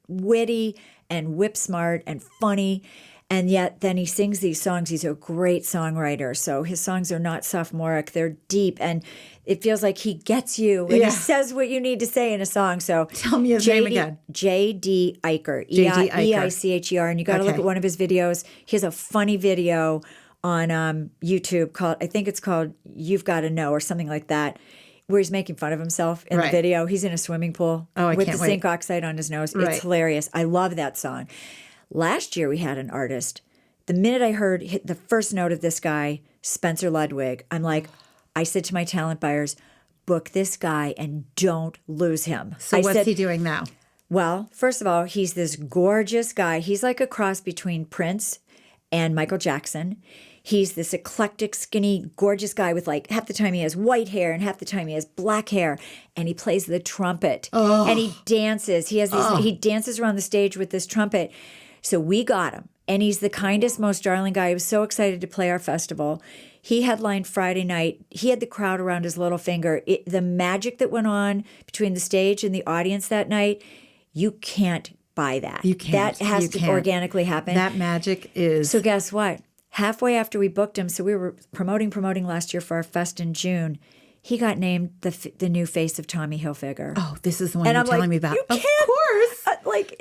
witty and whip smart and funny. And yet then he sings these songs. He's a great songwriter. So his songs are not sophomoric. They're deep. And it feels like he gets you and he says what you need to say in a song. So tell me his name again. J.D. Eicher. J.D. Eicher. E-I-C-H-E-R. And you got to look at one of his videos. He has a funny video on YouTube called, I think it's called You've Got to Know or something like that, where he's making fun of himself in the video. He's in a swimming pool with the zinc oxide on his nose. It's hilarious. I love that song. Last year we had an artist. The minute I heard the first note of this guy, Spencer Ludwig, I'm like, I said to my talent buyers, book this guy and don't lose him. So what's he doing now? Well, first of all, he's this gorgeous guy. He's like a cross between Prince and Michael Jackson. He's this eclectic, skinny, gorgeous guy with like half the time he has white hair and half the time he has black hair, and he plays the trumpet and he dances. He has these. He dances around the stage with this trumpet. So we got him, and he's the kindest, most darling guy. He was so excited to play our festival. He headlined Friday night. He had the crowd around his little finger. The magic that went on between the stage and the audience that night, you can't buy that. You can't. That has to organically happen. That magic is. So guess what? Halfway after we booked him, so we were promoting last year for our fest in June, he got named the new face of Tommy Hilfiger. Oh, this is the one you're telling me about. You of can't, course.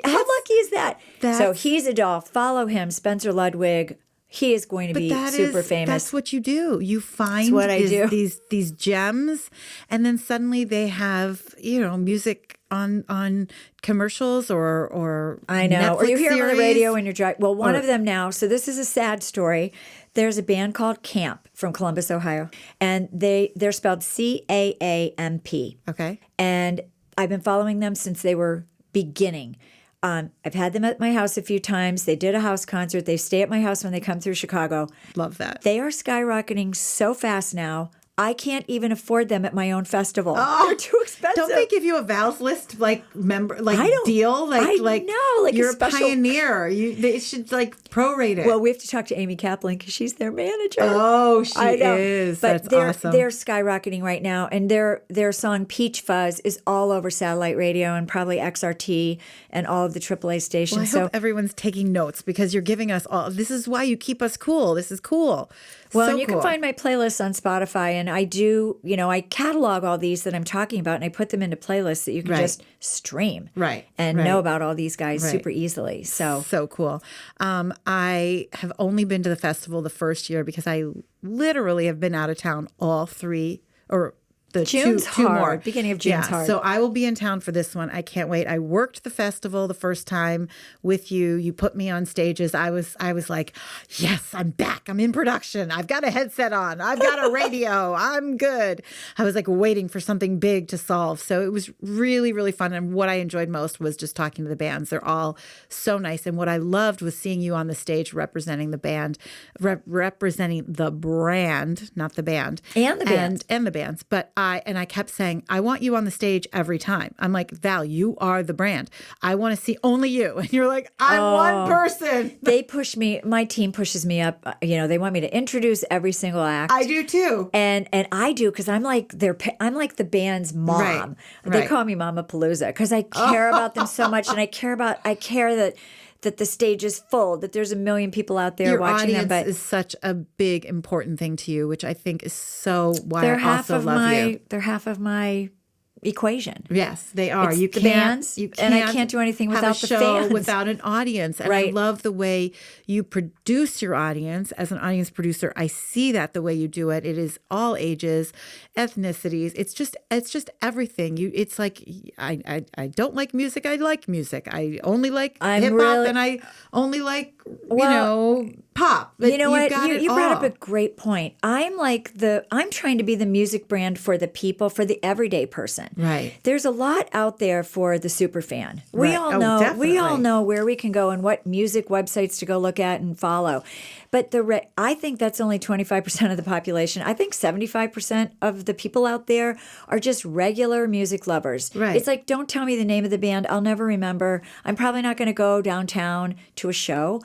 How lucky is that? So he's a doll. Follow him, Spencer Ludwig. He is going to be super famous. That's what you do. You find what I do. these gems, and then suddenly they have music on commercials or I know, Netflix or you hear series. them on the radio when you're driving. Well, one of them now. So this is a sad story. There's a band called Caamp from Columbus, Ohio, and they're spelled C-A-A-M-P. Okay, and I've been following them since they were beginning. I've had them at my house a few times. They did a house concert. They stay at my house when they come through Chicago. Love that. They are skyrocketing so fast now. I can't even afford them at my own festival. They're too expensive. Don't they give you a Valslist member deal? I know, you're a special a pioneer. They should prorate it. Well, we have to talk to Amy Kaplan because she's their manager. Oh, she is. But That's awesome. They're skyrocketing right now, and their song Peach Fuzz is all over satellite radio and probably XRT and all of the AAA stations. Well, I hope everyone's taking notes because you're giving us all. This is why you keep us cool. This is cool. Well, so and you can find my playlists on Spotify, and I do, I catalog all these that I'm talking about, and I put them into playlists that you can just stream and know about all these guys super easily. So cool. I have only been to the festival the first year because I literally have been out of town all three or the June's two hard. more. Beginning of June's hard. So I will be in town for this one. I can't wait. I worked the festival the first time with you. You put me on stages. I was like, yes, I'm back. I'm in production. I've got a headset on. I've got a radio. I'm good. I was waiting for something big to solve. So it was really, really fun. And what I enjoyed most was just talking to the bands. They're all so nice. And what I loved was seeing you on the stage representing the band, representing the brand, not the band. And the band. And the bands. But I kept saying, I want you on the stage every time. I'm like, Val, you are the brand. I want to see only you. And you're like, I'm one person. They push me. My team pushes me up. They want me to introduce every single act. I do too. And I do because I'm like the band's mom. Right. They call me Mamapalooza because I care about them so much, and I care that the stage is full, that there's a million people out there watching them. Your audience is such a big, important thing to you, which I think is so why I also love you. They're half of my equation. Yes, they are. It's you the can't, bands, you can't, and I can't do anything without the fans. Without an audience. And I love the way you produce your audience. As an audience producer, I see that the way you do it. It is all ages, ethnicities. It's just everything. It's like I don't like music. I like music. I only like hip hop, and I only like pop. But you know what? You brought up a great point. I'm trying to be the music brand for the people, for the everyday person. Right. There's a lot out there for the super fan. We all know. Definitely. We all know where we can go and what music websites to go look at and follow. But I think that's only 25% of the population. I think 75% of the people out there are just regular music lovers. Right. It's like, don't tell me the name of the band. I'll never remember. I'm probably not going to go downtown to a show.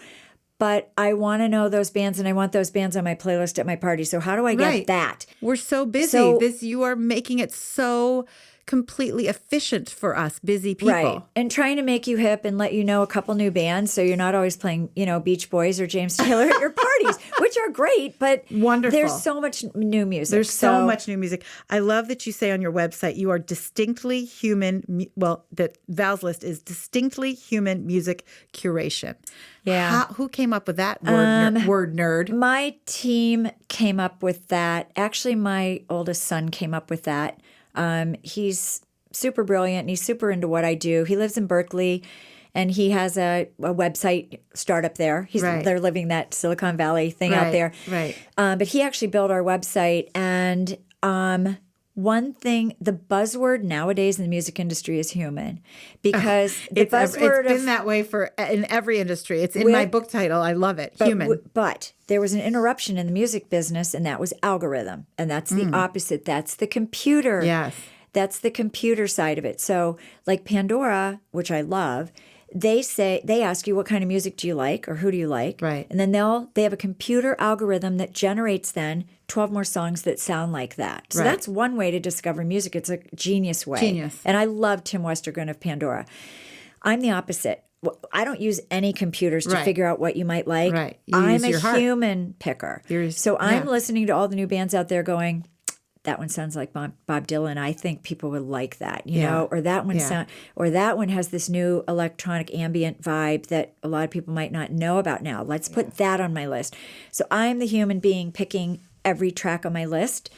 But I want to know those bands, and I want those bands on my playlist at my party. So how do I get that? We're so busy. You are making it so completely efficient for us busy people. Right. And trying to make you hip and let you know a couple new bands so you're not always playing, Beach Boys or James Taylor at your parties, which are great, but Wonderful. There's so much new music. There's so much new music. I love that you say on your website you are distinctly human. Well, that Valslist is distinctly human music curation. Yeah. Who came up with that word nerd? My team came up with that. Actually, my oldest son came up with that. He's super brilliant and he's super into what I do. He lives in Berkeley and he has a website startup there. They're living that Silicon Valley thing out there. Right. But he actually built our website. And one thing, the buzzword nowadays in the music industry is human, because it's been that way in every industry. It's in my book title. I love it. Human. But there was an interruption in the music business, and that was algorithm. And that's the opposite. That's the computer. Yes. That's the computer side of it. So like Pandora, which I love, they ask you what kind of music do you like or who do you like? Right. And then they have a computer algorithm that generates then 12 more songs that sound like that. So that's one way to discover music. It's a genius way. Genius. And I love Tim Westergren of Pandora. I'm the opposite. I don't use any computers to figure out what you might like. Right. I'm a human picker. So I'm listening to all the new bands out there going, that one sounds like Bob Dylan. I think people would like that, or that one has this new electronic ambient vibe that a lot of people might not know about now. Let's put that on my list. So I'm the human being picking every track on my list.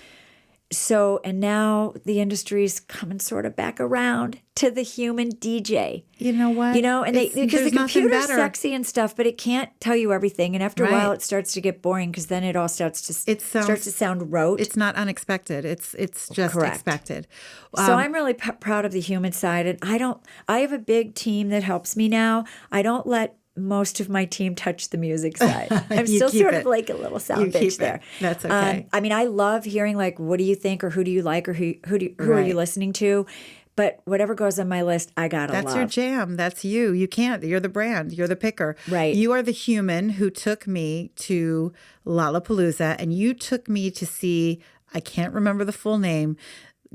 So, and now the industry's coming sort of back around to the human DJ. You know what? And because the computer's sexy and stuff, but it can't tell you everything. And after a while, it starts to get boring because then it all starts to sound rote. It's not unexpected. It's just expected. So I'm really proud of the human side, and I have a big team that helps me now. I don't let most of my team touch the music side. I'm still sort of like a little sound bitch there. That's okay. I love hearing like, what do you think, or who do you like, or who are you listening to? But whatever goes on my list, I gotta love. That's your jam. That's you. You can't. You're the brand. You're the picker. Right. You are the human who took me to Lollapalooza, and you took me to see, I can't remember the full name,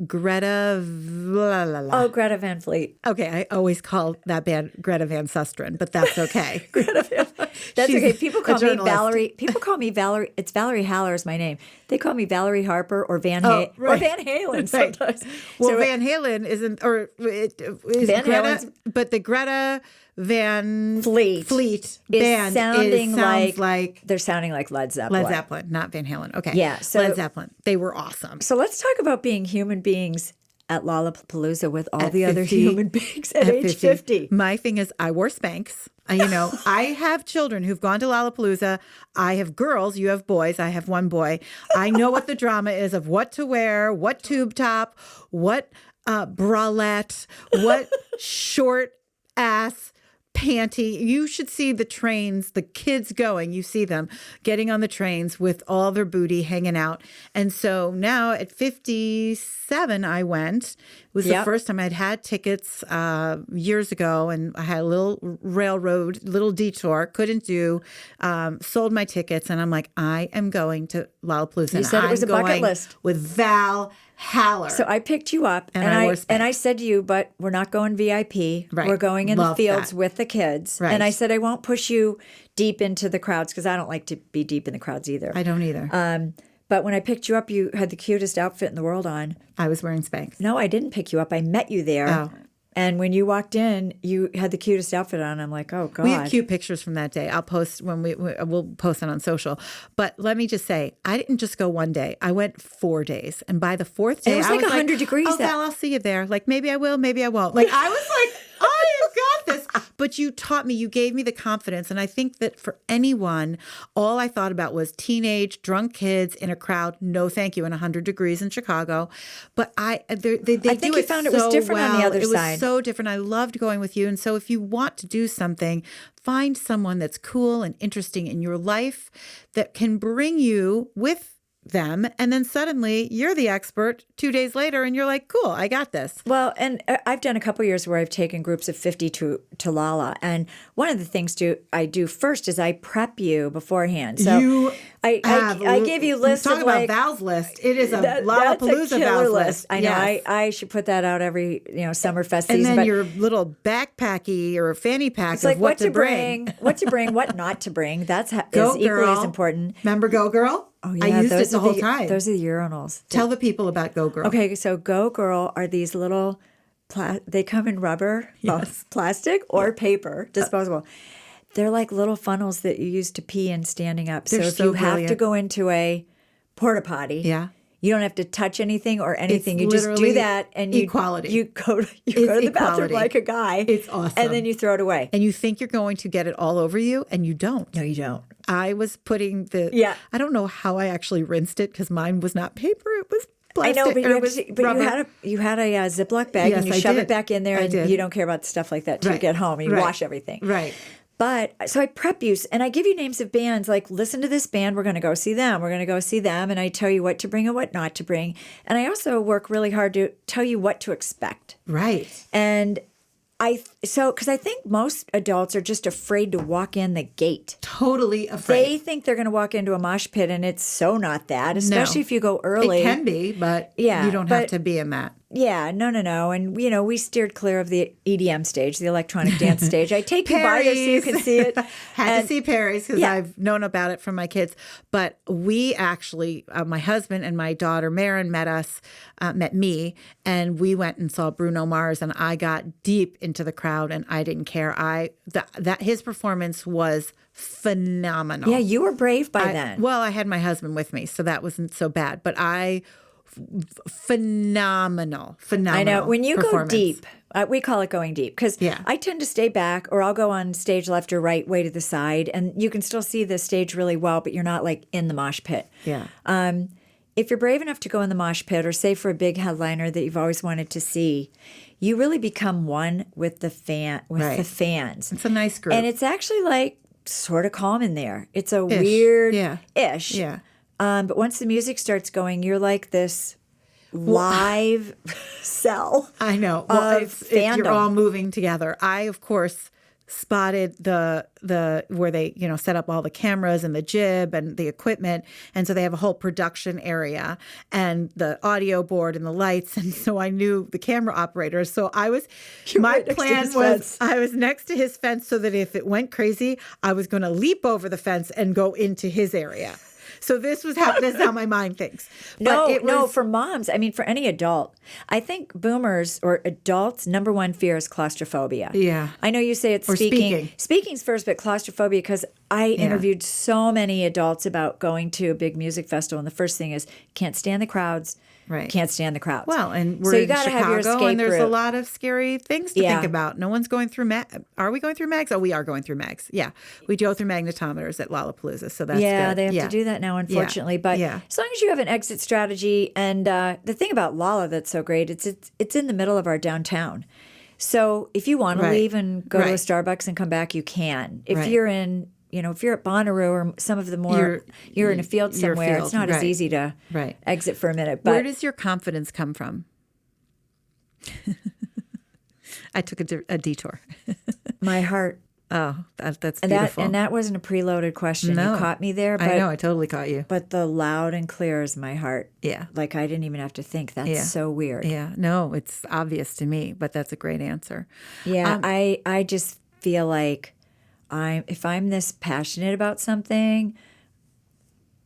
Greta Van Fleet. Okay, I always call that band Greta Van Susteren, but that's okay. That's okay. People call me Valerie. People call me Valerie. It's Valerie Haller is my name. They call me Valerie Harper or Van Halen sometimes. Well, so Van Halen isn't, or it is Van Greta, Halen's, but the Greta Van Fleet band sounds like they're sounding like Led Zeppelin. Led Zeppelin, not Van Halen. Okay. Yeah. So Led Zeppelin. They were awesome. So let's talk about being human beings at Lollapalooza with all the other human beings at age 50. My thing is I wore Spanx. I have children who've gone to Lollapalooza. I have girls. You have boys. I have one boy. I know what the drama is of what to wear, what tube top, what bralette, what short ass panty. You should see the trains, the kids going. You see them getting on the trains with all their booty hanging out. And so now at 57, I went. It was the first time I'd had tickets years ago, and I had a little railroad, little detour, couldn't do, sold my tickets, and I'm like, I am going to Lollapalooza. You said it was a bucket list. With Val Haller. So I picked you up, and I said to you, but we're not going VIP. Right. We're going in the fields with the kids. Right. And I said I won't push you deep into the crowds because I don't like to be deep in the crowds either. I don't either. But when I picked you up, you had the cutest outfit in the world on. I was wearing Spanx. No, I didn't pick you up. I met you there. Oh. And when you walked in, you had the cutest outfit on. I'm like, oh, God. We have cute pictures from that day. I'll post we'll post it on social. But let me just say, I didn't just go one day. I went 4 days. And by the fourth day, it was like 100 degrees. Oh, Val, I'll see you there. Like, maybe I will, maybe I won't. Like, I was like, I've got this. But you taught me, you gave me the confidence. And I think that for anyone, all I thought about was teenage, drunk kids in a crowd. No, thank you. In 100 degrees in Chicago. But they I think do you it found it so was different well. on the other it side. Was so different. I loved going with you. And so if you want to do something, find someone that's cool and interesting in your life that can bring you with them, and then suddenly you're the expert 2 days later and you're like, cool, I got this. Well, and I've done a couple years where I've taken groups of 50 to Lolla, and one of the things I do first is I prep you beforehand. So I give you lists talk of about like Val's list. It is a that's Lollapalooza a killer Val's list. I know. Yes. I should put that out every Summerfest season. And then but your little backpacky or fanny pack it's of like what to bring. what to bring, what not to bring. That's Go is equally Girl. as important. Remember Go Girl? Oh yeah, I used those it the are whole time. Those are the urinals. Tell the people about Go Girl. Okay, so Go Girl are these little, they come in rubber, plastic, or paper, disposable. They're like little funnels that you use to pee in standing up. So They're if so you have to brilliant. go into a porta potty, you don't have to touch anything or anything. You just do literally that, and you equality. You go to the bathroom equality. like a guy. It's awesome. And then you throw it away. And you think you're going to get it all over you, and you don't. No, you don't. I was putting I don't know how I actually rinsed it because mine was not paper. It was plastic. I know, but rubber. you had a Ziploc bag, Yes, and you I shove did. it back in there, I and did. you don't care about stuff like that till you get home. And you wash everything. Right. But so I prep you, and I give you names of bands, like listen to this band, we're going to go see them. We're going to go see them, and I tell you what to bring and what not to bring. And I also work really hard to tell you what to expect. Right. And because I think most adults are just afraid to walk in the gate. Totally afraid. They think they're going to walk into a mosh pit, and it's so not that, especially if you go early. It can be, but you don't have to be in that. Yeah, no. And, we steered clear of the EDM stage, the electronic dance stage. I take you by there so you can see it. Had to see Perry's because I've known about it from my kids. But we actually, my husband and my daughter, Marin, met me, and we went and saw Bruno Mars, and I got deep into the crowd, and I didn't care. That his performance was phenomenal. Yeah, you were brave by then. Well, I had my husband with me, so that wasn't so bad. But phenomenal. I know. When you go performance. deep, we call it going deep, because I tend to stay back, or I'll go on stage left or right, way to the side, and you can still see the stage really well, but you're not like in the mosh pit. Yeah. If you're brave enough to go in the mosh pit, or say for a big headliner that you've always wanted to see, you really become one with the the fans. It's a nice group. And it's actually like sort of calm in there. It's a weird-ish. Yeah. But once the music starts going, you're like this live cell. I know. Well, you're fandom. all moving together. I, of course, spotted the where they set up all the cameras and the jib and the equipment, and so they have a whole production area and the audio board and the lights, and so I knew the camera operators. So I was I was next to his fence so that if it went crazy, I was going to leap over the fence and go into his area. So this is how my mind thinks. No, for moms, I mean, for any adult, I think boomers or adults' number one fear is claustrophobia. Yeah. I know you say it's speaking. Speaking's first, but claustrophobia, because I interviewed so many adults about going to a big music festival, and the first thing is can't stand the crowds. Right. Can't stand the crowds. Well, and we're so you in gotta Chicago, have your escape and there's a route. lot of scary things to think about. No one's going through Are we going through mags? Oh, we are going through mags. Yeah. We go through magnetometers at Lollapalooza, so that's good. They have to do that now, unfortunately. But as long as you have an exit strategy, and the thing about Lolla that's so great, it's in the middle of our downtown. So if you want to leave and go to a Starbucks and come back, you can. If you're in if you're at Bonnaroo or some of the more, you're in a field somewhere, it's not as easy to exit for a minute. But where does your confidence come from? I took a detour. My heart. Oh, that's beautiful. And that wasn't a preloaded question. No. You caught me there. But, I know, I totally caught you. But the loud and clear is my heart. Yeah. Like I didn't even have to think. That's so weird. Yeah. No, it's obvious to me, but that's a great answer. Yeah. I just feel like if I'm this passionate about something,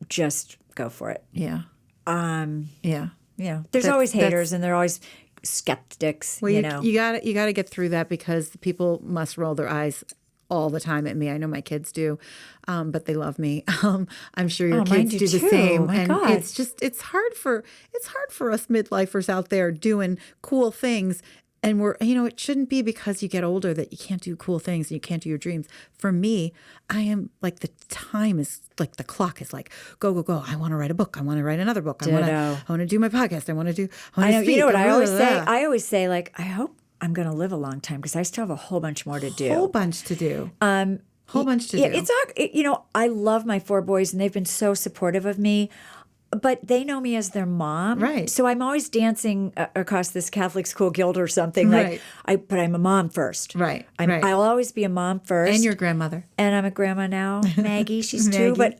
just go for it. Yeah. There's always haters, and there are always skeptics. Well, you got to get through that, because people must roll their eyes all the time at me. I know my kids do, but they love me. I'm sure your kids do the same. My and God. it's hard for us midlifers out there doing cool things. And it shouldn't be because you get older that you can't do cool things and you can't do your dreams. For me, I am like, the time is like, the clock is like, go, go, go. I want to write a book. I want to write another book. I want to do my podcast. I want to speak. You know what I always say? I always say, like, I hope I'm going to live a long time, because I still have a whole bunch more to do. Whole bunch to do. Do. I love my 4 boys, and they've been so supportive of me. But they know me as their mom. Right. So I'm always dancing across this Catholic school guild or something. Right. But I'm a mom first. Right. I'll always be a mom first. And your grandmother. And I'm a grandma now. Maggie, she's two. But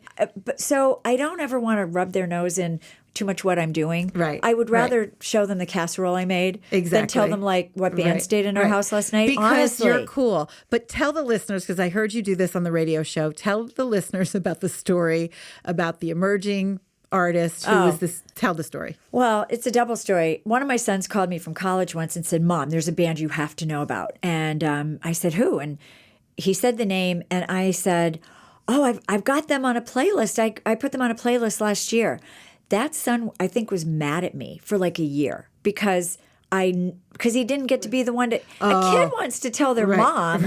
so I don't ever want to rub their nose in too much what I'm doing. Right. I would rather show them the casserole I made than tell them like what band stayed in our house last night. Because honestly. you're cool. But tell the listeners, because I heard you do this on the radio show, tell the listeners about the story about the emerging artist who was this. Tell the story. Well, it's a double story. One of my sons called me from college once and said, Mom, there's a band you have to know about. And I said, who? And he said the name, and I said, oh, I've got them on a playlist. I put them on a playlist last year. That son, I think, was mad at me for like a year because he didn't get to be the one to. A kid wants to tell their mom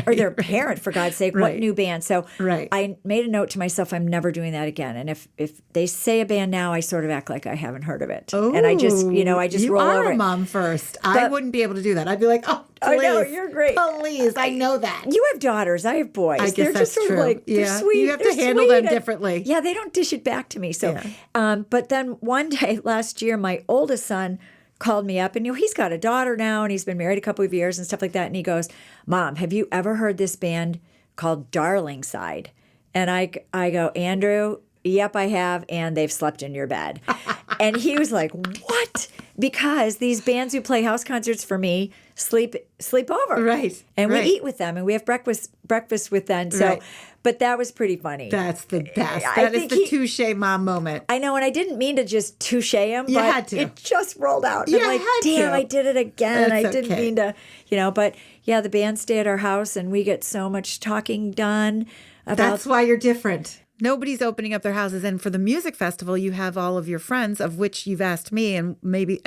or their parent, for God's sake, what new band. So I made a note to myself, I'm never doing that again. And if they say a band now, I sort of act like I haven't heard of it. And I just roll over. You are a mom first. I wouldn't be able to do that. I'd be like, oh, please. I know, you're great. Please, I know that. You have daughters. I have boys. I guess they're that's just sort true. of like, they're sweet. You have to handle them differently. Yeah, they don't dish it back to me. So, but then one day last year, my oldest son called me up, and he's got a daughter now, and he's been married a couple of years and stuff like that. And he goes, Mom, have you ever heard this band called Darling Side? And I go, Andrew, yep, I have, and they've slept in your bed. And he was like, what? Because these bands who play house concerts for me sleep over. Right. And we eat with them, and we have breakfast with them. So, but that was pretty funny. That's the best. That is the touche mom moment. I know, and I didn't mean to just touche him, you but had to. It just rolled out. You I'm like, had damn, to. I did it again. That's I didn't mean to, but yeah, the band stay at our house, and we get so much talking done about. That's why you're different. Nobody's opening up their houses. And for the music festival, you have all of your friends, of which you've asked me, and maybe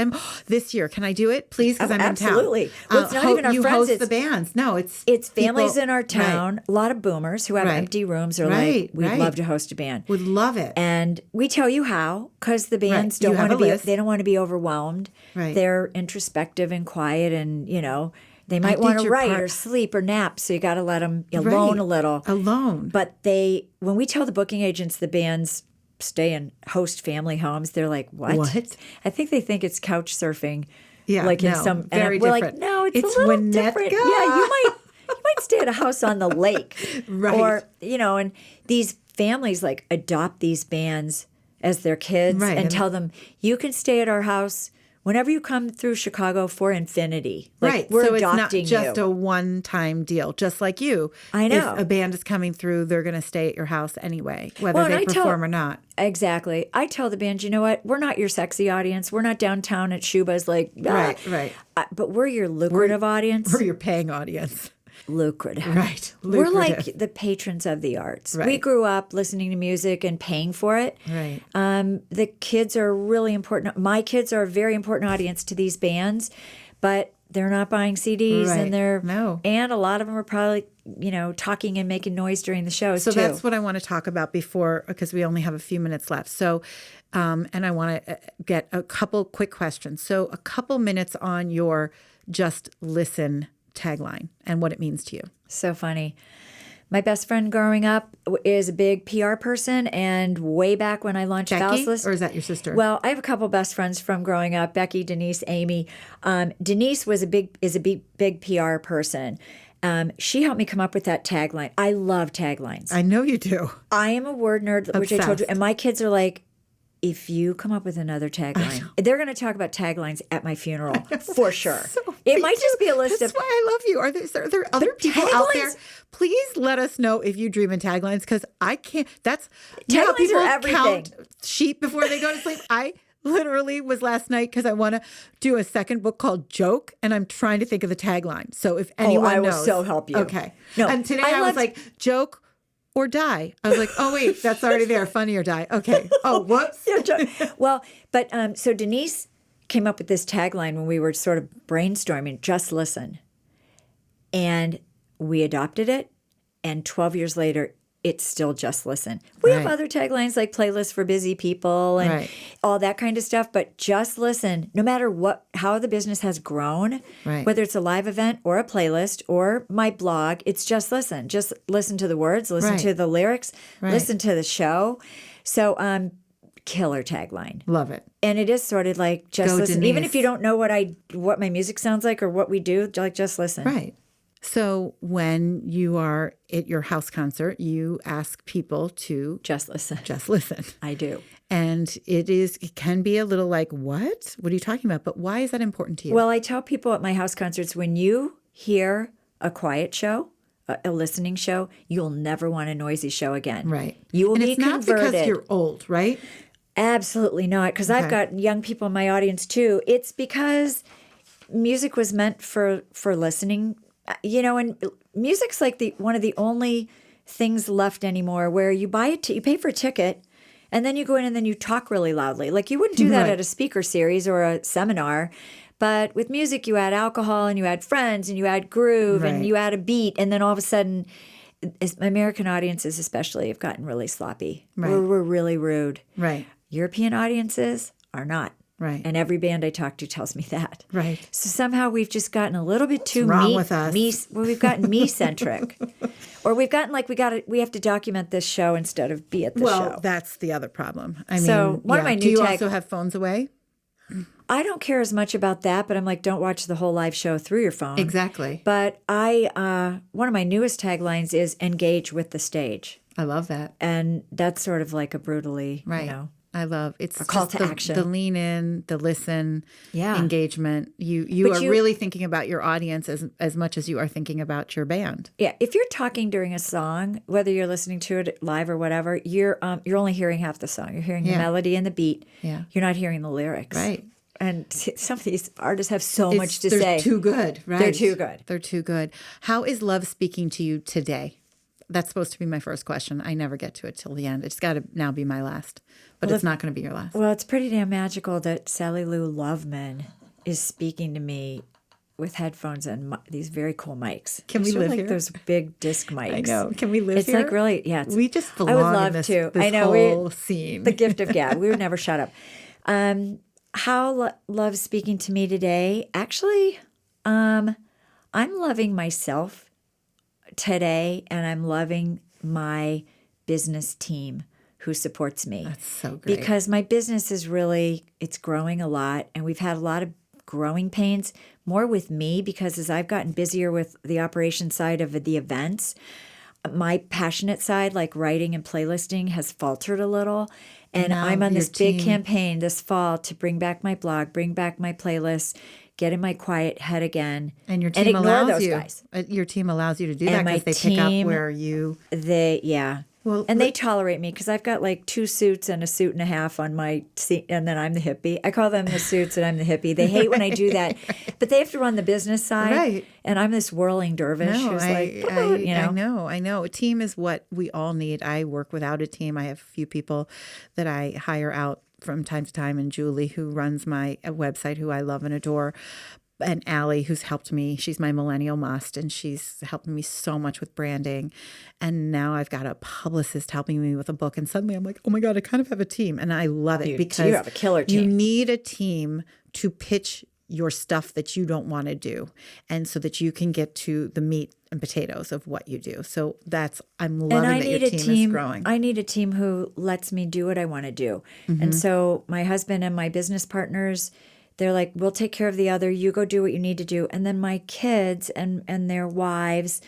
this year, can I do it, please? Because I'm in town. Absolutely. Well, it's not even our you friends. Host the bands. No, it's families people, in our town. A lot of boomers who have empty rooms are like, we'd love to host a band. Would love it. And we tell you how, because the bands don't want to be. They don't want to be overwhelmed. Right. They're introspective and quiet, and they might want to write or sleep or nap, so you got to let them alone a little. Alone. But when we tell the booking agents the bands stay and host family homes, they're like, what? I think they think it's couch surfing. Yeah, like in some. Very we're different. Like, no, it's a little Winnetka. different. Yeah, you might stay at a house on the lake, right? Or and these families like adopt these bands as their kids and tell them you can stay at our house whenever you come through Chicago for infinity. Like, we're so adopting it's not just a one-time deal, just like you. I know. If a band is coming through, they're going to stay at your house anyway, whether they perform or not. Exactly. I tell the band, you know what? We're not your sexy audience. We're not downtown at Shuba's like, right. But we're your lucrative audience. We're your paying audience. Lucrative. Right. We're like the patrons of the arts. Right. We grew up listening to music and paying for it. Right. The kids are really important. My kids are a very important audience to these bands, but they're not buying CDs and and a lot of them are probably, talking and making noise during the shows too. So that's what I want to talk about before, because we only have a few minutes left. So, and I want to get a couple quick questions. So a couple minutes on your Just Listen tagline and what it means to you. So funny. My best friend growing up is a big PR person, and way back when I launched Valslist. Or is that your sister? Well, I have a couple best friends from growing up: Becky, Denise, Amy. Denise is a big PR person. She helped me come up with that tagline. I love taglines. I know you do. I am a word nerd, which I told you, and my kids are like, if you come up with another tagline, they're going to talk about taglines at my funeral for sure. It might just be a list That's of. why I love you. Are there other people out there? Please let us know if you dream in taglines, because I can't. That's how people are everything. Count sheep before they go to sleep. I literally was last night because I want to do a second book called Joke, and I'm trying to think of the tagline. So if anyone I will knows, so help you. Okay. No, and today I was like, Joke or die. I was like, oh, wait, that's already there. Funny or die. Okay. Oh, whoops. Well, but so Denise came up with this tagline when we were sort of brainstorming, Just Listen. And we adopted it. And 12 years later, it's still Just Listen. We have other taglines like Playlists for Busy People and all that kind of stuff. But Just Listen, no matter how the business has grown, whether it's a live event or a playlist or my blog, it's Just Listen. Just listen to the words, listen to the lyrics, listen to the show. So, killer tagline. Love it. And it is sort of like, just Go, listen. Even Denise. if you don't know what my music sounds like or what we do, like, just listen. Right. So when you are at your house concert, you ask people to Just listen. just listen. I do. And it can be a little like, what? What are you talking about? But why is that important to you? Well, I tell people at my house concerts, when you hear a quiet show, a listening show, you'll never want a noisy show again. right. You will and be it's not converted. because you're old, right? Absolutely not, because I've got young people in my audience too. It's because music was meant for listening, and music's like one of the only things left anymore where you buy it, you pay for a ticket, and then you go in and then you talk really loudly. Like, you wouldn't do that Right. at a speaker series or a seminar. But with music, you add alcohol and you add friends and you add groove and Right. you add a beat, and then all of a sudden, American audiences especially have gotten really sloppy. Right. We're really rude. Right. European audiences are not. Right. And every band I talk to tells me that. Right. So somehow we've just gotten a little bit too wrong with us? we've gotten me-centric. Or we've gotten like we have to document this show instead of be at the Well, show. that's the other problem. So, one of my Do new you tag- also have phones away? I don't care as much about that, but I'm like, don't watch the whole live show through your phone. Exactly. But one of my newest taglines is engage with the stage. I love that. And that's sort of like a brutally, Right. I love it's A call just to action. The lean in, the listen, Yeah. engagement. You But are really thinking about your audience as much as you are thinking about your band. Yeah, if you're talking during a song, whether you're listening to it live or whatever, you're only hearing half the song. You're hearing the Yeah. melody and the beat. Yeah. You're not hearing the lyrics. Right. And some of these artists have so much to They're say. too good, right? They're too good. They're too good. How is love speaking to you today? That's supposed to be my first question. I never get to it till the end. It's got to now be my last, but it's not going to be your last. Well, it's pretty damn magical that Sally Lou Loveman is speaking to me with headphones and these very cool mics. Can we They're live like here? those big disc mics. I know. Can we live It's here? like really, yeah. We just belong I would love in this, to. this I know. whole scene. The gift of gab. We would never shut up. How love's speaking to me today? Actually, I'm loving myself today, and I'm loving my business team who supports me. That's so great. Because my business is it's growing a lot, and we've had a lot of growing pains, more with me, because as I've gotten busier with the operation side of the events, my passionate side, like writing and playlisting, has faltered a little. And Now I'm on your this big team- campaign this fall to bring back my blog, bring back my playlists, get in my quiet head again, and your team ignore allows those you. guys. Your team allows you to do And that my because they pick up team- where you. Well, and they tolerate me because I've got like 2 suits and a suit and a half on my seat, and then I'm the hippie. I call them the suits and I'm the hippie. They hate when I do that, but they have to run the business side, Right. and I'm this whirling dervish who's I know. A team is what we all need. I work without a team. I have a few people that I hire out from time to time, and Julie, who runs my website, who I love and adore. And Allie, who's helped me, she's my millennial must, and she's helped me so much with branding. And now I've got a publicist helping me with a book. And suddenly I'm like, oh my God, I kind of have a team. And I love it because you have a killer you team. need a team to pitch your stuff that you don't want to do. And so that you can get to the meat and potatoes of what you do. So I'm loving And I that need your a team is growing. I need a team who lets me do what I want to do. And so my husband and my business partners, they're like, we'll take care of the other. You go do what you need to do. And then my kids and their wives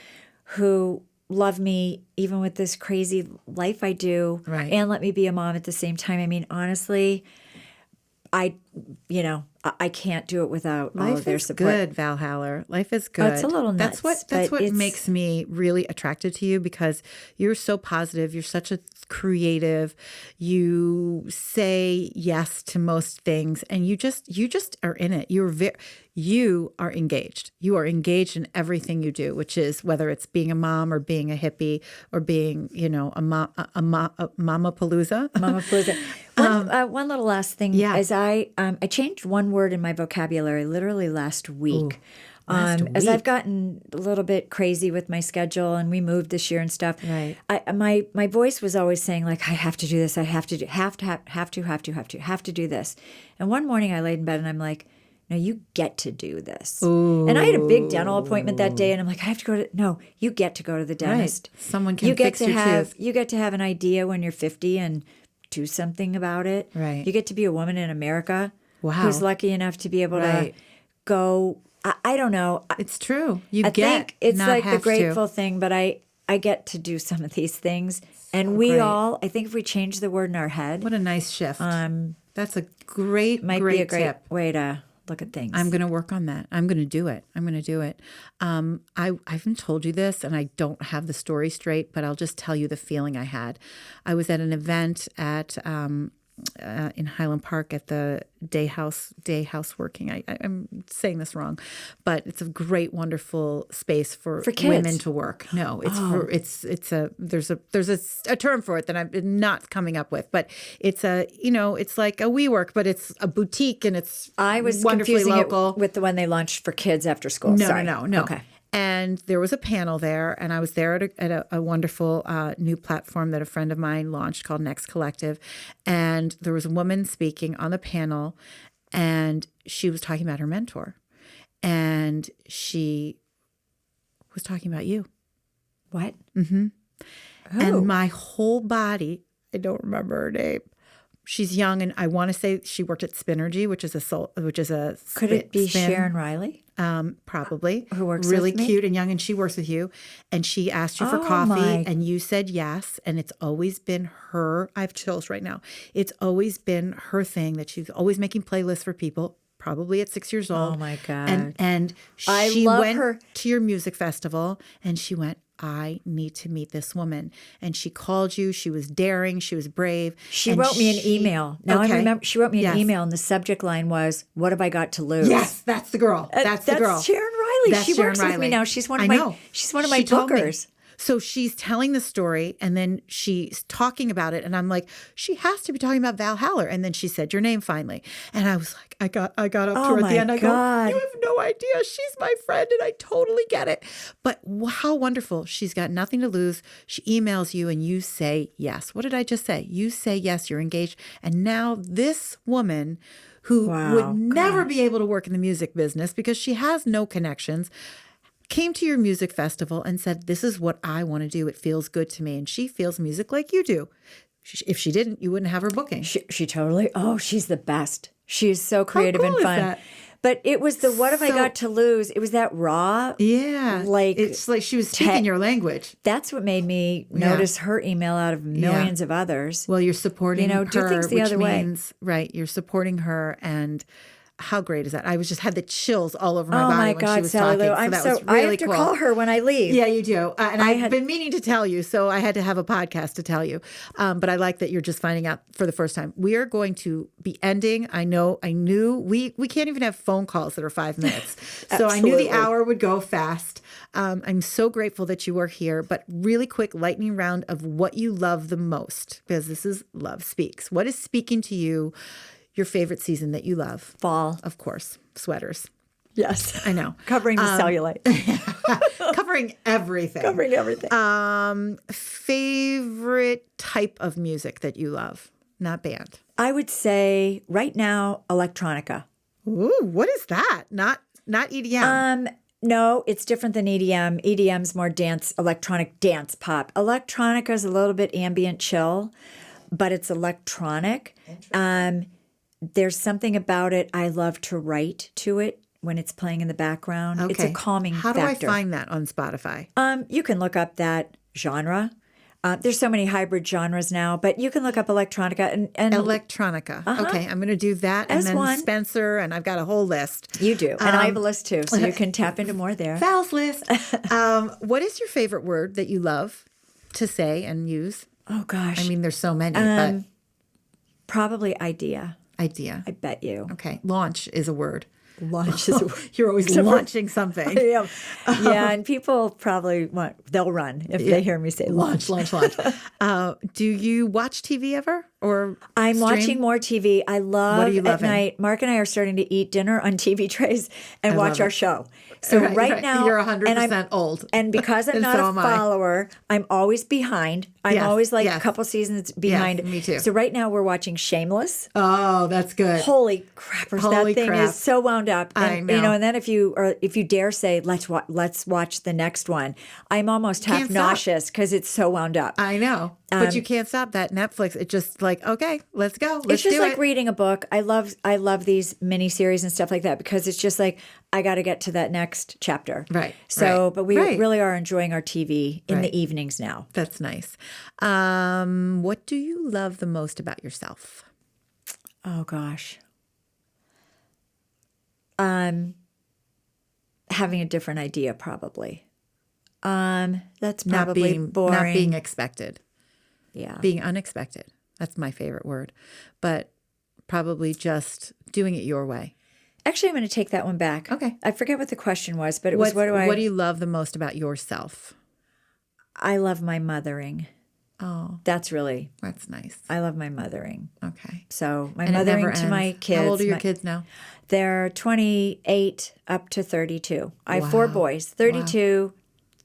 who love me even with this crazy life I do, Right. and let me be a mom at the same time. I mean, honestly, I can't do it without all Life of their is support. good, Val Haller. Life is good. it's a little That's nuts, what but it's- makes me really attracted to you, because you're so positive. You're such a creative. You say yes to most things, and you just are in it. You are engaged. You are engaged in everything you do, which is whether it's being a mom or being a hippie or being, a Mamapalooza. Mamapalooza. One little last thing is I changed one word in my vocabulary literally last week. As I've gotten a little bit crazy with my schedule, and we moved this year and stuff. Right. My voice was always saying like, I have to do this. I have to do this. And one morning I laid in bed and I'm like, no, you get to do this. Ooh. And I had a big dental appointment that day, and I'm like, I have to go to. No, you get to go to the dentist. Someone can You get fix to your have tooth. you get to have an idea when you're 50 and do something about it. Right. You get to be a woman in America Wow. who's lucky enough to be able Right. to go. I don't know. It's true. You I get think it's not like the have grateful to. thing, but I get to do some of these things. And we great. all, I think if we change the word in our head, What a nice shift. That's a great, might great be a great tip. way to look at things. I'm going to work on that. I'm going to do it. I'm going to do it. I haven't told you this, and I don't have the story straight, but I'll just tell you the feeling I had. I was at an event at in Highland Park at the day house working. I'm saying this wrong, but it's a great, wonderful space for kids. women to work. No, it's there's a term for it that I'm not coming up with, but it's it's like a WeWork, but it's a boutique and it's I was wonderfully confusing local. it with the one they launched for kids after school. Sorry. No. Okay. And there was a panel there, and I was there at a wonderful new platform that a friend of mine launched called Next Collective. And there was a woman speaking on the panel, and she was talking about her mentor. And she was talking about you. What? Mm-hmm. Who? And my whole body, I don't remember her name. She's young, and I want to say she worked at Spinergy, which is a Could it be spin. Sharon Riley? Probably. Who works really with me? cute and young, and she works with you. And she asked you for Oh, coffee, my. and you said yes. And it's always been her. I have chills right now. It's always been her thing that she's always making playlists for people. Probably at 6 years old. Oh, my God. And I she love went her. to your music festival, and she went, I need to meet this woman. And she called you. She was daring. She was brave. She and wrote me an email. Now I remember she wrote me an Yes. email, and the subject line was, "What have I got to lose?" Yes, that's the girl. That's the girl. Sharon Riley. That's She Sharon works with me Riley. now. She's one of I my. know. She's one of my She told me. bookers. So she's telling the story, and then she's talking about it, and I'm like, she has to be talking about Val Haller. And then she said your name finally, and I was like, I got up to Oh, her at my the end. I God. go, you have no idea. She's my friend, and I totally get it. But how wonderful! She's got nothing to lose. She emails you, and you say yes. What did I just say? You say yes. You're engaged, and now this woman who Wow, would never be able to work in the music business because she has no connections, came to your music festival and said, this is what I want to do. It feels good to me. And she feels music like you do. If she didn't, you wouldn't have her booking. She totally. Oh, she's the best. She is so creative cool and is fun. that? But it was the what have I So- got to lose? It was that raw. Yeah. Like, it's like she was speaking your language. That's what made me notice her email out of millions of others. Well, you're supporting her, do things the which other way. means, right, you're supporting her. And how great is that? I was just had the chills all over my Oh body my when she God, was Sally talking. Lou! So I'm that so was really I have to cool. call her when I leave. Yeah, you do. And I I've had- been meaning to tell you, so I had to have a podcast to tell you. But I like that you're just finding out for the first time. We are going to be ending. I knew we can't even have phone calls that are 5 minutes. So I knew the Absolutely. hour would go fast. I'm so grateful that you were here. But really quick lightning round of what you love the most, because this is Love Speaks. What is speaking to you, your favorite season that you love? Fall. Of course, sweaters. Yes. I know. Covering the cellulite. Covering everything. Covering everything. Favorite type of music that you love? Not band. I would say right now, electronica. Ooh, what is that? Not EDM. No, it's different than EDM. EDM's more dance, electronic dance pop. Electronica is a little bit ambient chill, but it's electronic. There's something about it. I love to write to it when it's playing in the background. Okay. It's a calming How factor. do I find that on Spotify? You can look up that genre. There's so many hybrid genres now, but you can look up electronica and Electronica. Okay, I'm going to do that. As and then one. Spencer, and I've got a whole list. you do. And I have a list too, so you can tap into more there. Valslist. What is your favorite word that you love to say and use? Oh gosh. I mean, there's so many, but Probably idea. idea. I bet you. Okay, launch is a word. Launch is You're always launching something. yeah. Yeah, and people probably they'll run if they hear me say launch. Launch. Do you watch TV ever? Or I'm stream? watching more TV. I love What are you at loving? night. Mark and I are starting to eat dinner on TV trays and watch love our it. show. So right now you're and 100% old. And because I'm And not so a am I. follower, I'm always behind. I'm Yes, always like yes. a couple seasons behind. me too. So right now we're watching Shameless. Oh, that's good. Holy crappers! Holy that thing crap. is so wound up. I And, know. and then if you dare say let's watch the next one, I'm almost half Can't stop. nauseous because it's so wound up. I know. But you can't stop that Netflix. It just like, okay, let's go. Let's It's just do like it. reading a book. I love these miniseries and stuff like that because it's just like I got to get to that next chapter. Right. So, right, but we right. really are enjoying our TV in Right. the evenings now. That's nice. What do you love the most about yourself? Oh gosh. Having a different idea, probably. That's probably boring. Not being expected. Yeah. Being unexpected. That's my favorite word. But probably just doing it your way. Actually, I'm going to take that one back. Okay. I forget what the question was, but it was what do you love the most about yourself? I love my mothering. Oh, That's nice. I love my mothering. Okay. So my And it mothering never to my ends. kids. How old are your kids now? They're 28 up to 32. I have Wow. 4 boys, 32,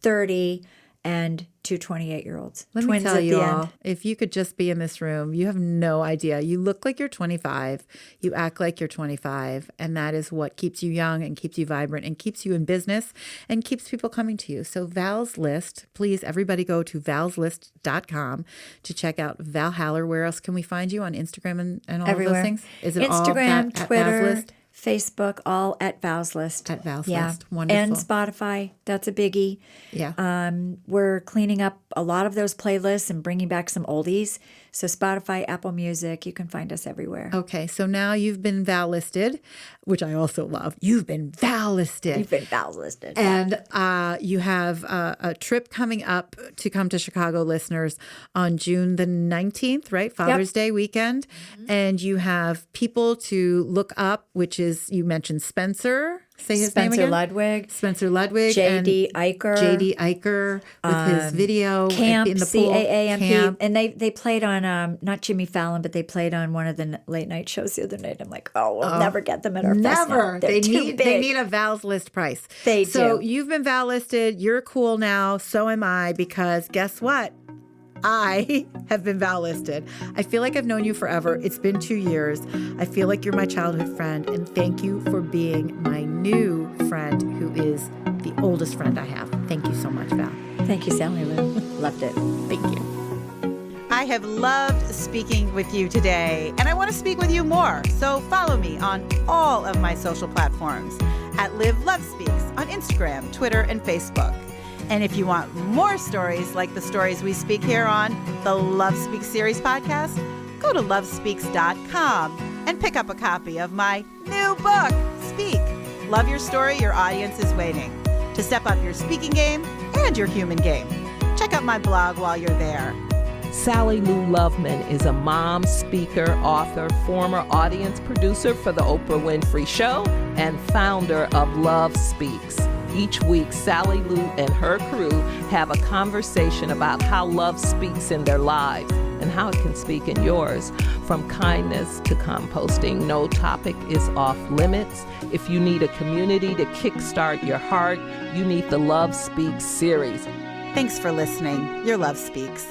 30, and 2 28-year-olds. Let Twins me tell at you the all, end. if you could just be in this room, you have no idea. You look like you're 25. You act like you're 25. And that is what keeps you young and keeps you vibrant and keeps you in business and keeps people coming to you. So Val's List, please, everybody go to valslist.com to check out Val Haller. Where else can we find you? On Instagram and all Everywhere. of those things? Is it Instagram, all at Twitter, Valslist? Facebook, all at Valslist. At Valslist. Yeah. Wonderful. And Spotify. That's a biggie. Yeah. We're cleaning up a lot of those playlists and bringing back some oldies. So Spotify, Apple Music, you can find us everywhere. Okay, so now you've been Val listed, which I also love. You've been Val listed. You've been Valslisted. And you have a trip coming up to come to Chicago, listeners, on June the 19th, right? Father's Day weekend. And you have people to look up, which is, you mentioned Spencer. Say his name again. Ludwig. Spencer Ludwig. J.D. and Eicher. J.D. Eicher with his video. Caamp, in the pool. C-A-A-M-P. Caamp. And they played on, not Jimmy Fallon, but they played on one of the late night shows the other night. I'm like, we'll never get them at our fest now. Never. They're too big. They need a Val's List price. They So do. you've been Val listed. You're cool now. So am I, because guess what? I have been Val listed. I feel like I've known you forever. It's been 2 years. I feel like you're my childhood friend. And thank you for being my new friend, who is the oldest friend I have. Thank you so much, Val. Thank you, Sally Lou. Loved it. Thank you. I have loved speaking with you today, and I want to speak with you more. So follow me on all of my social platforms at Live Love Speaks on Instagram, Twitter, and Facebook. And if you want more stories like the stories we speak here on the Love Speaks series podcast, go to lovespeaks.com and pick up a copy of my new book, Speak. Love your story, your audience is waiting. To step up your speaking game and your human game. Check out my blog while you're there. Sally Lou Loveman is a mom, speaker, author, former audience producer for The Oprah Winfrey Show, and founder of Love Speaks. Each week, Sally Lou and her crew have a conversation about how love speaks in their lives and how it can speak in yours. From kindness to composting, no topic is off limits. If you need a community to kickstart your heart, you need the Love Speaks series. Thanks for listening. Your Love Speaks.